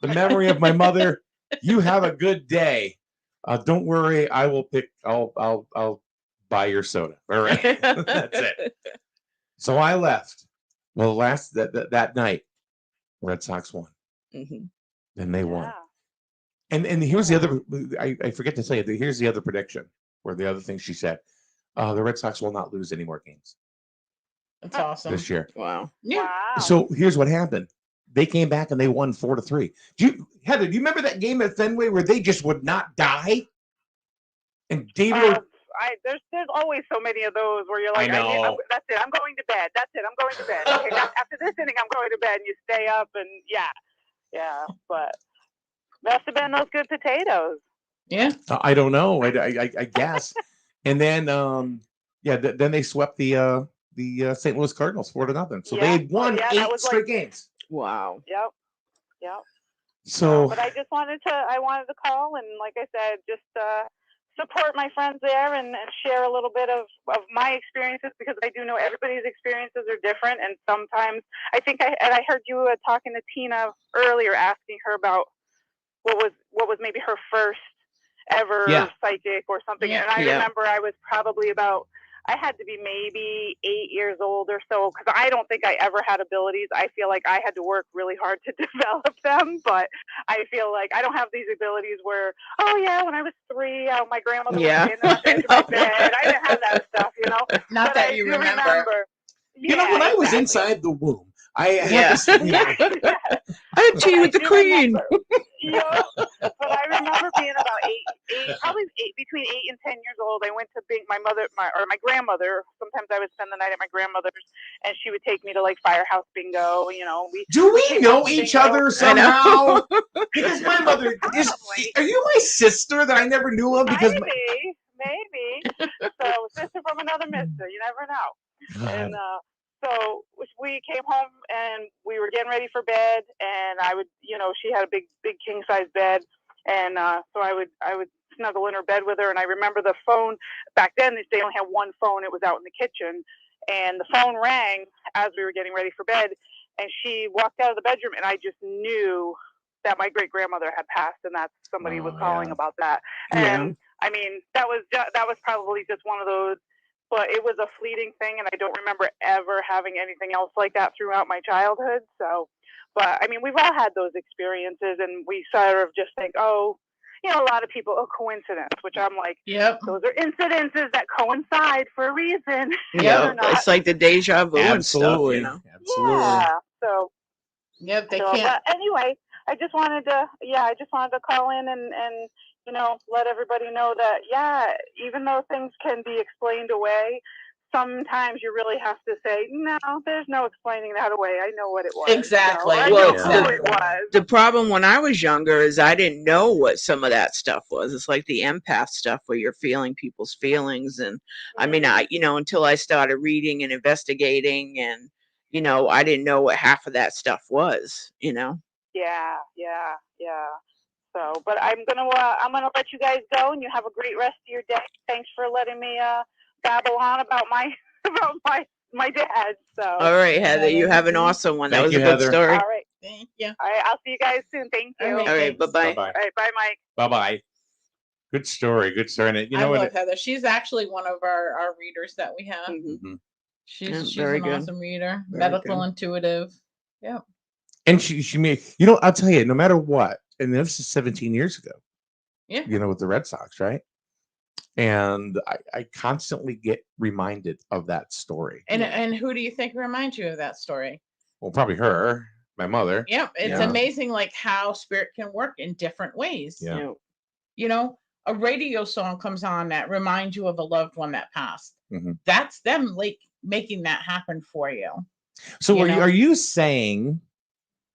the memory of my mother. You have a good day. Don't worry, I'll buy your soda. All right. That's it. So I left. Well, that night, Red Sox won. Mm-hmm. And they won. And here's the other, I forget to tell you, here's the other prediction, or the other thing she said. The Red Sox will not lose any more games. That's awesome. This year. Wow. Yeah. Wow. So here's what happened. They came back and they won 4-3. Heather, do you remember that game at Fenway where they just would not die? And David there's always so many of those where you're like, I know. that's it, I'm going to bed. That's it, I'm going to bed. Okay, after this inning, I'm going to bed. And you stay up and yeah. But must have been those good potatoes. Yeah. I don't know. I guess. And then then they swept the St. Louis Cardinals 4-0. So they had won 8 straight games. Wow. Yep. So, but I wanted to call and, like I said, just support my friends there and share a little bit of my experiences, because I do know everybody's experiences are different, and sometimes I think I heard you talking to Tina earlier, asking her about what was maybe her first ever psychic or something, and I remember I was probably I had to be maybe 8 years old or so, because I don't think I ever had abilities. I feel like I had to work really hard to develop them, but I feel like I don't have these abilities where, when I was 3, my grandmother was in my bed. I didn't have that stuff, Not but that you remember. Yeah, when I was inside the womb, I had this, I had tea with the queen. But I remember being about between 8 and 10 years old. I went to my grandmother. Sometimes I would spend the night at my grandmother's, and she would take me to like Firehouse Bingo. Do we know each other somehow? Because my mother are you my sister that I never knew of? Because maybe. So sister from another mister. You never know. And so we came home and we were getting ready for bed, and I would, she had a big king size bed, and so I would snuggle in her bed with her. And I remember the phone back then. They only had one phone. It was out in the kitchen, and the phone rang as we were getting ready for bed. And she walked out of the bedroom, and I just knew that my great grandmother had passed, and that somebody was calling about that. And I mean, that was probably just one of those. But it was a fleeting thing, and I don't remember ever having anything else like that throughout my childhood. So, but I mean, we've all had those experiences, and we sort of just think, a lot of people, coincidence, which I'm like, those are incidences that coincide for a reason. Yeah, it's like the deja vu and stuff, Absolutely. Yeah. So. Yep, they can't. can't. Anyway, I just wanted to call in and let everybody know that, even though things can be explained away, sometimes you really have to say, no, there's no explaining that away. I know what it was. Exactly. I know who it was. The problem when I was younger is I didn't know what some of that stuff was. It's like the empath stuff where you're feeling people's feelings. And I mean, until I started reading and investigating, and, I didn't know what half of that stuff was, Yeah. So, but I'm gonna let you guys go, and you have a great rest of your day. Thanks for letting me babble on about my dad. So. All right, Heather, you have an awesome one. That was a good story. All right, thank you. All right, I'll see you guys soon. Thank you. All right, bye-bye. All right, bye, Mike. Bye-bye. Good story. And I love Heather. She's actually one of our readers that we have. Mm-hmm. She's very an good. awesome reader, Very medical good. intuitive. Yeah. And she made, I'll tell you, no matter what, and this is 17 years ago. Yeah. With the Red Sox, right? And I constantly get reminded of that story. And who do you think reminds you of that story? Well, probably her, my mother. Yeah, it's amazing, like how spirit can work in different ways. Yeah. A radio song comes on that reminds you of a loved one that passed. Mm-hmm. That's them like making that happen for you. So are you saying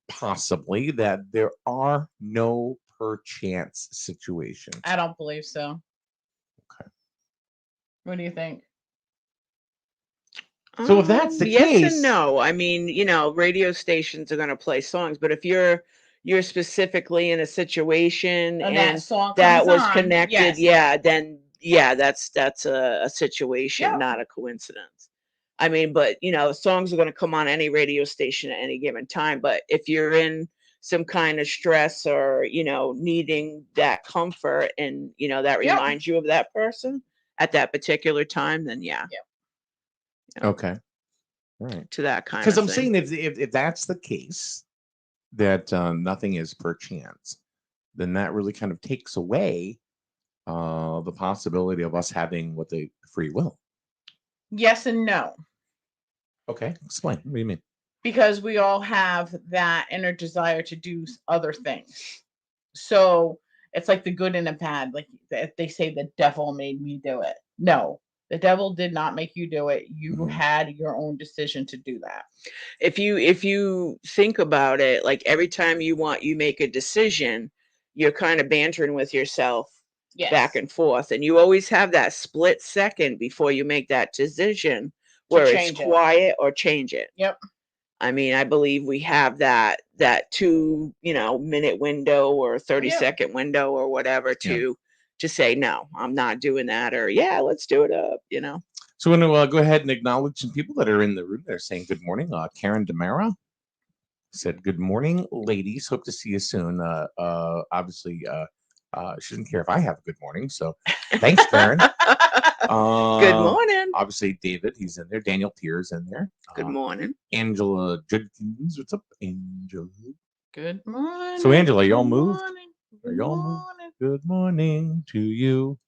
possibly that there are no perchance situations? I don't believe so. Okay. What do you think? So if that's the yes case, and no. I mean, radio stations are going to play songs, but if you're specifically in a situation And and that song that comes was on, connected, yes. then that's a situation, not a coincidence. I mean, but songs are going to come on any radio station at any given time. But if you're in some kind of stress or, needing that comfort and, that reminds you of that person at that particular time, then yeah. Okay. All right. To that kind of Because I'm thing. saying if that's the case, that nothing is per chance, then that really kind of takes away the possibility of us having what the free will. Yes and no. Okay, explain. What do you mean? Because we all have that inner desire to do other things. So it's like the good and the bad. Like they say the devil made me do it. No, the devil did not make you do it. You had your own decision to do that. If you think about it, like every time you make a decision, you're kind of bantering with yourself back and forth. And you always have that split second before you make that decision where it's quiet or change it. Yep. I mean, I believe we have that 2 minute window or 30-second window or whatever to say, no, I'm not doing that, or yeah, let's do it up, So I'm going to go ahead and acknowledge some people that are in the room. They're saying good morning. Karen Demara said, good morning, ladies. Hope to see you soon. Obviously, she doesn't care if I have a good morning. So thanks, Karen. Good morning. Obviously, David, he's in there. Daniel Pierce in there. Good morning. Angela Judkins. What's up, Angela? Good morning. So, Angela, y'all moved? Are y'all moved? Good morning to you.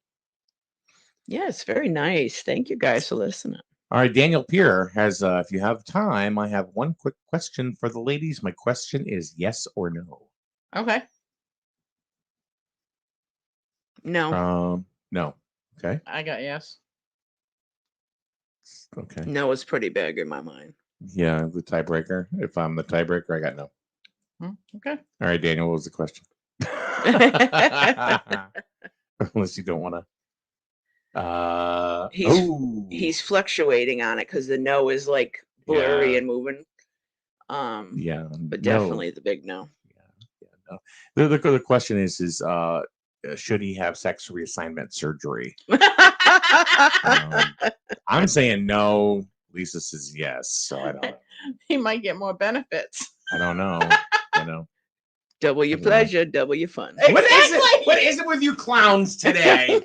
Yes, very nice. Thank you guys for listening. All right, Daniel Pierre has, if you have time, I have one quick question for the ladies. My question is yes or no. Okay. No. No. Okay. I got yes. Okay. No is pretty big in my mind. Yeah, the tiebreaker. If I'm the tiebreaker, I got no. Okay. All right, Daniel, what was the question? Unless you don't want to. He's fluctuating on it because the no is like blurry and moving. Yeah, but definitely the big no. Yeah, no. The question is should he have sex reassignment surgery? I'm saying no. Lisa says yes, so I don't know. He might get more benefits. I don't know. Double your pleasure, double your fun. What is it? What is it with you clowns today?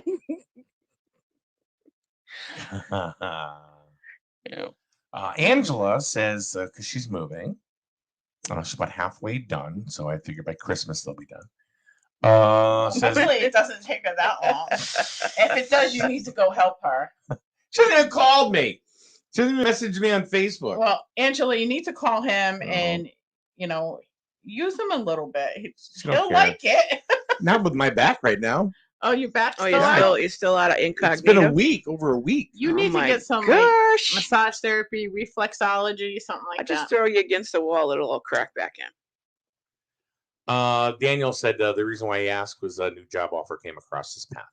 Angela says because she's moving, she's about halfway done, so I figure by Christmas they'll be done. Hopefully it doesn't take her that long. If it does, you need to go help her. She hasn't even called me. She hasn't even messaged me on Facebook. Well, Angela, you need to call him and use him a little bit. He'll like it. Not with my back right now. Oh, your back's still out? You're still out of incognito? It's been over a week. You need to get some massage therapy, reflexology, something like that. Just throw you against the wall, it'll all crack back in. Daniel said the reason why he asked was a new job offer came across his path.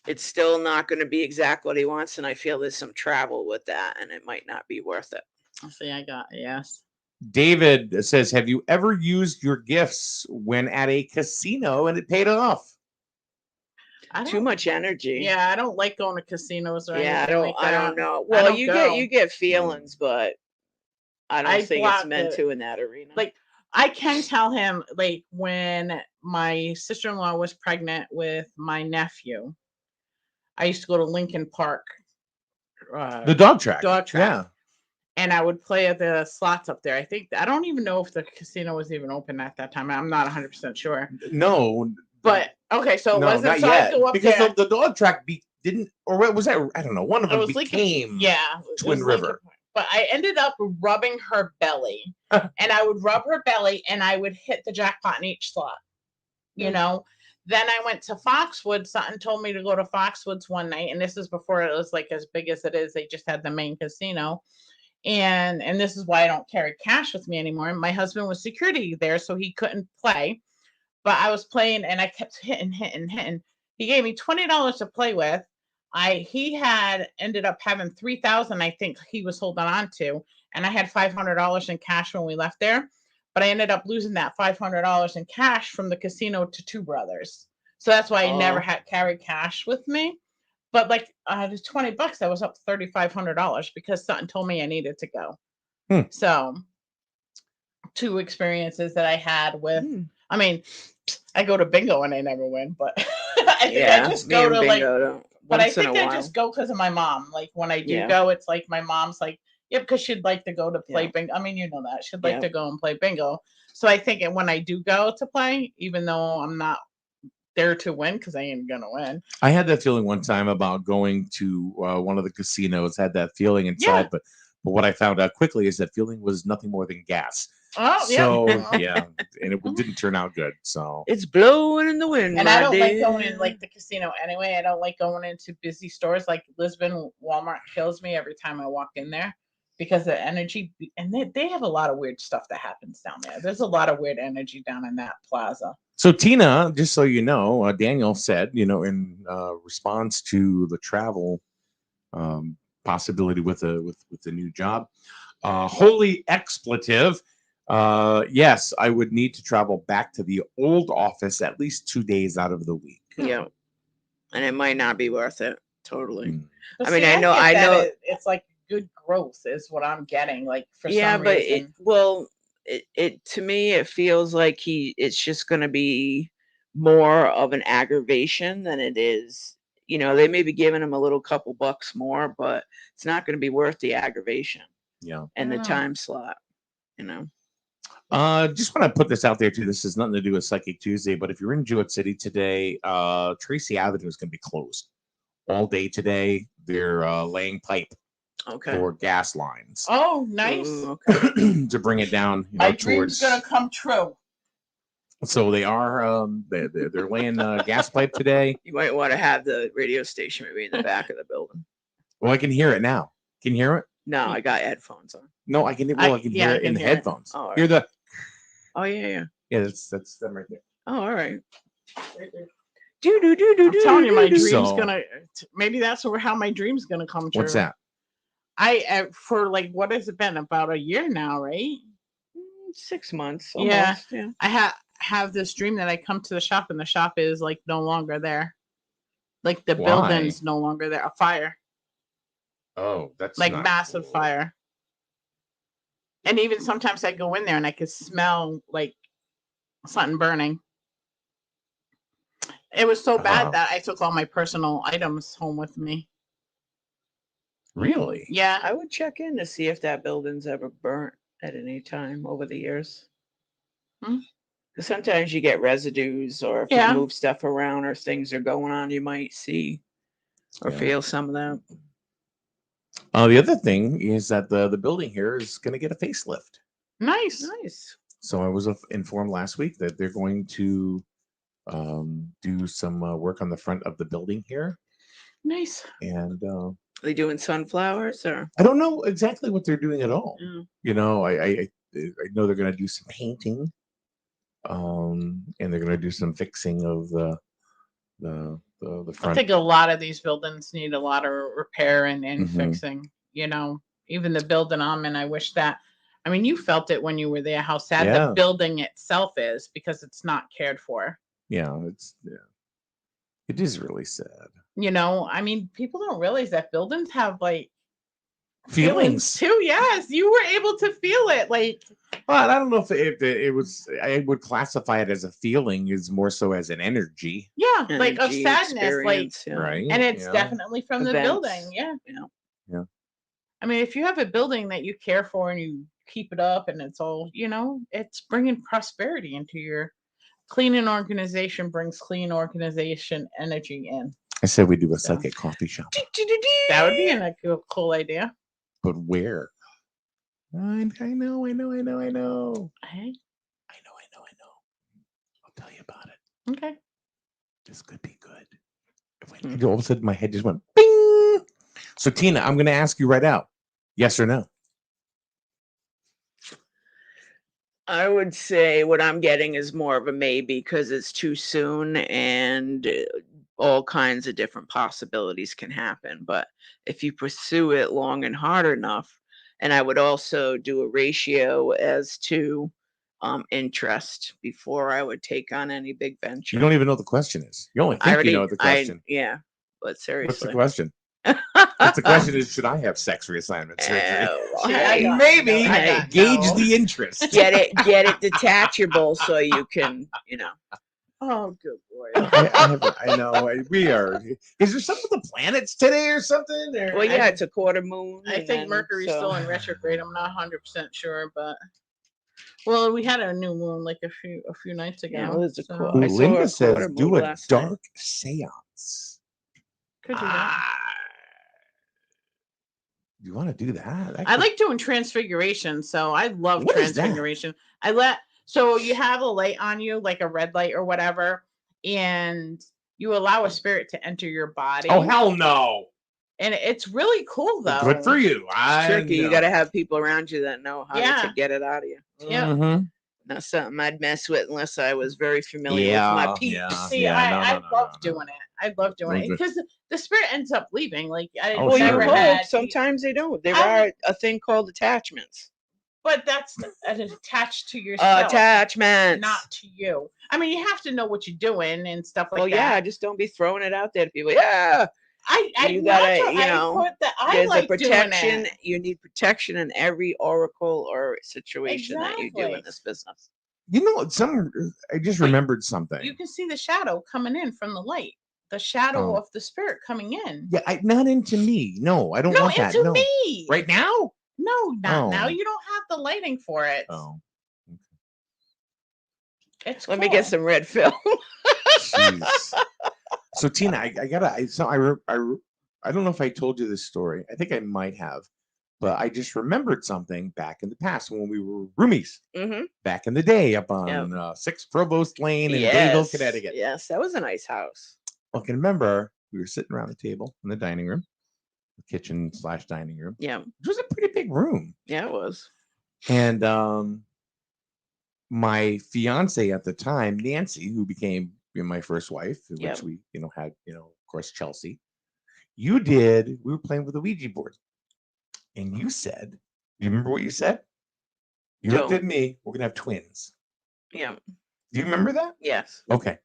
It's still not going to be exactly what he wants, and I feel there's some travel with that, and it might not be worth it. See, I got yes. David says, have you ever used your gifts when at a casino and it paid off? Too much energy. Yeah, I don't like going to casinos or anything. I don't know. Well, you get feelings, but I don't think it's meant to in that arena. Like I can tell him, like when my sister-in-law was pregnant with my nephew, I used to go to Lincoln Park. The dog track. Yeah. And I would play at the slots up there. I don't even know if the casino was even open at that time. I'm not 100% sure. No. But okay, so no, it wasn't not so yet. I go up because there. the dog track didn't, or what was that? I don't know. One of them became Twin River. But I ended up rubbing her belly, and I would rub her belly, and I would hit the jackpot in each slot. You know. Then I went to Foxwoods. Sutton told me to go to Foxwoods one night, and this is before it was like as big as it is. They just had the main casino. And this is why I don't carry cash with me anymore. My husband was security there, so he couldn't play. But I was playing, and I kept hitting. He gave me $20 to play with. He had ended up having $3,000, I think he was holding on to, and I had $500 in cash when we left there. But I ended up losing that $500 in cash from the casino to two brothers. So that's why I never had carried cash with me. But like the $20, I was up $3,500 because something told me I needed to go. So 2 experiences that I had with. I mean, I go to bingo and I never win, but I think I just go to like. But I think I just go because of my mom. Like when I do go, it's like my mom's like, yeah, because she'd like to go to play bingo. I mean, you know that she'd like to go and play bingo. So I think when I do go to play, even though I'm not there to win because I ain't gonna win. I had that feeling one time about going to one of the casinos. Had that feeling inside, but what I found out quickly is that feeling was nothing more than gas. Oh, so yeah, and it didn't turn out good. So it's blowing in the wind, and I don't like going in like the casino anyway. I don't like going into busy stores like Lisbon. Walmart kills me every time I walk in there because the energy, and they have a lot of weird stuff that happens down there. There's a lot of weird energy down in that plaza. So Tina, just so you know, Daniel said, in response to the travel possibility with the new job, holy expletive. Yes, I would need to travel back to the old office at least 2 days out of the week. Yeah, and it might not be worth it. Totally. I mean, I know it's like good growth is what I'm getting. Like for some reason. It to me it feels like it's just going to be more of an aggravation than it is. They may be giving him a little couple bucks more, but it's not going to be worth the aggravation. Yeah, and the time slot. Just want to put this out there too. This has nothing to do with Psychic Tuesday, but if you're in Jewett City today, Tracy Avenue is going to be closed all day today. They're laying pipe for gas lines. Oh, nice. To bring it down. My dream's gonna come true. So they are. They're laying gas pipe today. You might want to have the radio station maybe in the back of the building. Well, I can hear it now. Can you hear it? No, I got headphones on. No, I can. Well, I can hear it in the headphones. Oh, hear the. Oh yeah. Yeah, that's them right there. Oh, all right. Right there. I'm telling you, my dream's gonna. Maybe that's how my dream's gonna come true. What's that? I for like what has it been about a year now, right? 6 months. Yeah. Almost, yeah. I have this dream that I come to the shop and the shop is like no longer there. Like the building's no longer there. A fire. Oh, that's like massive fire. And even sometimes I go in there and I could smell like something burning. It was so bad that I took all my personal items home with me. Really? Yeah. I would check in to see if that building's ever burnt at any time over the years. Because sometimes you get residues, or if you move stuff around or things are going on, you might see or feel some of that. The other thing is that the building here is going to get a facelift. Nice. So I was informed last week that they're going to do some work on the front of the building here. Nice. And are they doing sunflowers or? I don't know exactly what they're doing at all. Mm. I know they're going to do some painting, and they're going to do some fixing of the front. I think a lot of these buildings need a lot of repair and fixing. Even the building I'm in, I wish that. I mean, you felt it when you were there, how sad the building itself is because it's not cared for. Yeah, it is really sad. I mean, people don't realize that buildings have like feelings too. Yes, you were able to feel it. Like, well, I don't know if it was. I would classify it as a feeling, is more so as an energy. Yeah, like of sadness, like right, and it's definitely from the building. Yeah. I mean, if you have a building that you care for and you keep it up, and it's all it's bringing prosperity into your. Clean and organization brings clean organization energy in. I said we do a psychic coffee shop. That would be a cool idea. But where? I know. Hey? I know. I'll tell you about it. Okay. This could be good. All of a sudden, my head just went bing. So, Tina, I'm going to ask you right out. Yes or no? I would say what I'm getting is more of a maybe because it's too soon and all kinds of different possibilities can happen. But if you pursue it long and hard enough, and I would also do a ratio as to interest before I would take on any big venture. You don't even know the question is. You only think you know the question. Yeah. But seriously. What's the question? What's the question is, should I have sex reassignment surgery? Well, hey, Maybe gauge the interest. Get it detachable so you can, Oh, good boy. I know. We are. Is there something with the planets today or something? Or, Well, yeah, it's a quarter moon. I think Mercury's still in retrograde. I'm not 100% sure, but well, we had a new moon like a few nights ago. Yeah, it was Linda says do a dark seance. Could do that. You want to do that? I like doing Transfiguration, so I love What is that? Transfiguration. So you have a light on you, like a red light or whatever, and you allow a spirit to enter your body. Oh, hell no. And it's really cool, though. Good for you. It's tricky. You got to have people around you that know how to get it out of you. Yeah. Not something I'd mess with unless I was very familiar with my peeps. I love doing it. I love doing it because the spirit ends up leaving. Like, well, you hope. Sometimes they don't. There are a thing called attachments. But that's attached to yourself. Attachments. Not to you. I mean, you have to know what you're doing and stuff like that. Well, yeah, just don't be throwing it out there to people. Yeah. You gotta, there's a protection. You need protection in every oracle or situation that you do in this business. You know, I just remembered something. You can see the shadow coming in from the light. The shadow of the spirit coming in. Yeah, not into me. No, I don't want that. No, into me. Right now? No, not now. You don't have the lighting for it. Oh. It's Let me get some red film. Jeez. So Tina, I don't know if I told you this story. I think I might have, but I just remembered something back in the past when we were roomies. Back in the day, up on 6 Provost Lane in Dayville, Connecticut. Yes, that was a nice house. I can remember we were sitting around the table in the dining room, the kitchen/dining room. Yeah, it was a pretty big room. Yeah, it was. And my fiance at the time, Nancy, who became my first wife, which we, had, of course, Chelsea. We were playing with a Ouija board. And you said, do you remember what you said? You looked at me, we're going to have twins. Yeah. Do you remember that? Yes. Okay.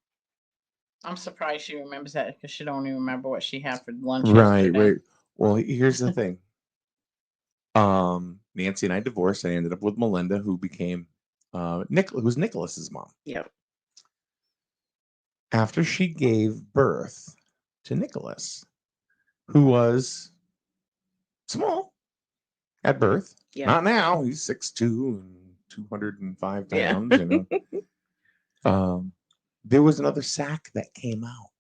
I'm surprised she remembers that because she don't even remember what she had for lunch. Right. Well, here's the thing. Nancy and I divorced. I ended up with Melinda, who became who's Nicholas's mom. Yeah. After she gave birth to Nicholas, who was small at birth. Not now. He's 6'2" and 205 pounds. There was another sac that came out.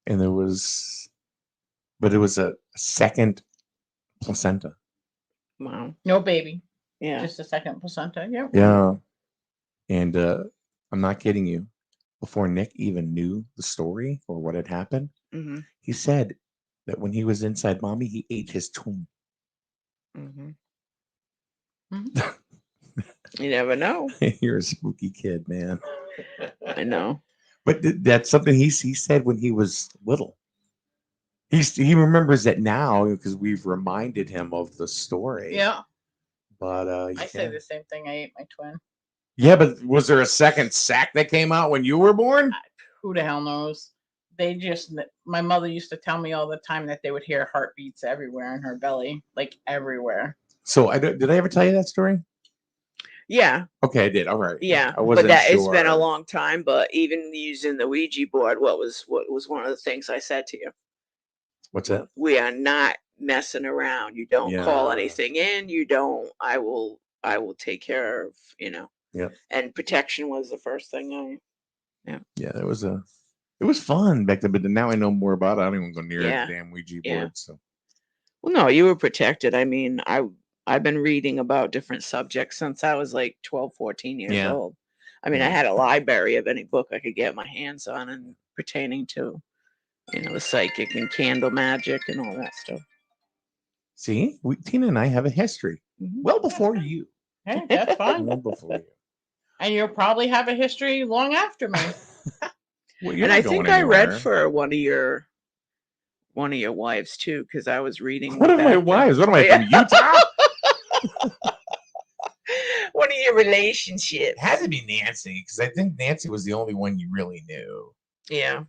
And it was a second placenta. Wow. No baby. Yeah. Just a second placenta. Yeah. Yeah. And I'm not kidding you. Before Nick even knew the story or what had happened, he said that when he was inside mommy, he ate his twin. You never know. You're a spooky kid, man. I know. But that's something he said when he was little. He remembers it now because we've reminded him of the story. Yeah. But I say the same thing. I ate my twin. Yeah, but was there a second sac that came out when you were born? Who the hell knows? My mother used to tell me all the time that they would hear heartbeats everywhere in her belly, like everywhere. So did I ever tell you that story? Yeah. Okay, I did. All right. Yeah, I wasn't but sure. It's been a long time. But even using the Ouija board, what was one of the things I said to you? What's that? We are not messing around. You don't call anything in. You don't. I will take care of. Yeah. And protection was the first thing Yeah, it was fun back then, but now I know more about it. I don't even go near the damn Ouija board. So. Well, no, you were protected. I mean, I've been reading about different subjects since I was like 12, 14 years old. I mean, I had a library of any book I could get my hands on and pertaining to, the psychic and candle magic and all that stuff. See, Tina and I have a history well before you. Hey, that's fine. Well before you. And you'll probably have a history long after me. And I think I read for one of your wives too, because I was reading. One of my wives? What am I, from Utah? One of your relationships. It had to be Nancy, because I think Nancy was the only one you really knew. Yeah.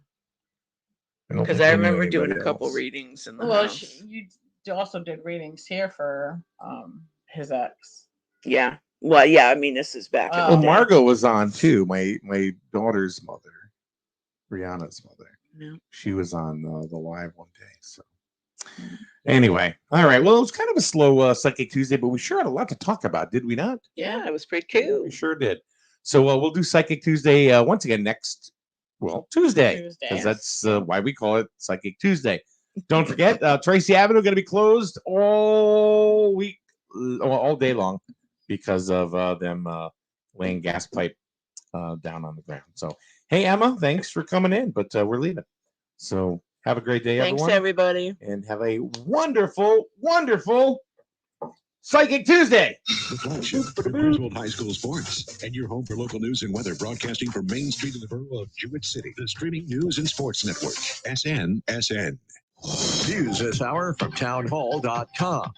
don't Because think I they knew remember doing a anybody couple else. readings in the Well, house. you also did readings here for his ex. Yeah. Well, yeah. I mean, this is back in Well, the day. Margot was on too. My daughter's mother, Brianna's mother. Yeah. She was on the live one day. So anyway, all right. Well, it was kind of a slow Psychic Tuesday, but we sure had a lot to talk about, did we not? Yeah, it was pretty cool. We sure did. So we'll do Psychic Tuesday once again next, Tuesday, because that's why we call it Psychic Tuesday. Don't forget, Tracy Avenue going to be closed all week, all day long, because of them laying gas pipe down on the ground. So, hey, Emma, thanks for coming in, but we're leaving. So have a great day, Thanks, everyone. everybody. And have a wonderful, wonderful Psychic Tuesday. The flagship for Griswold High School sports. And your home for local news and weather, broadcasting from Main Street in the borough of Jewett City. The streaming news and sports network, SNSN. Views this hour from townhall.com.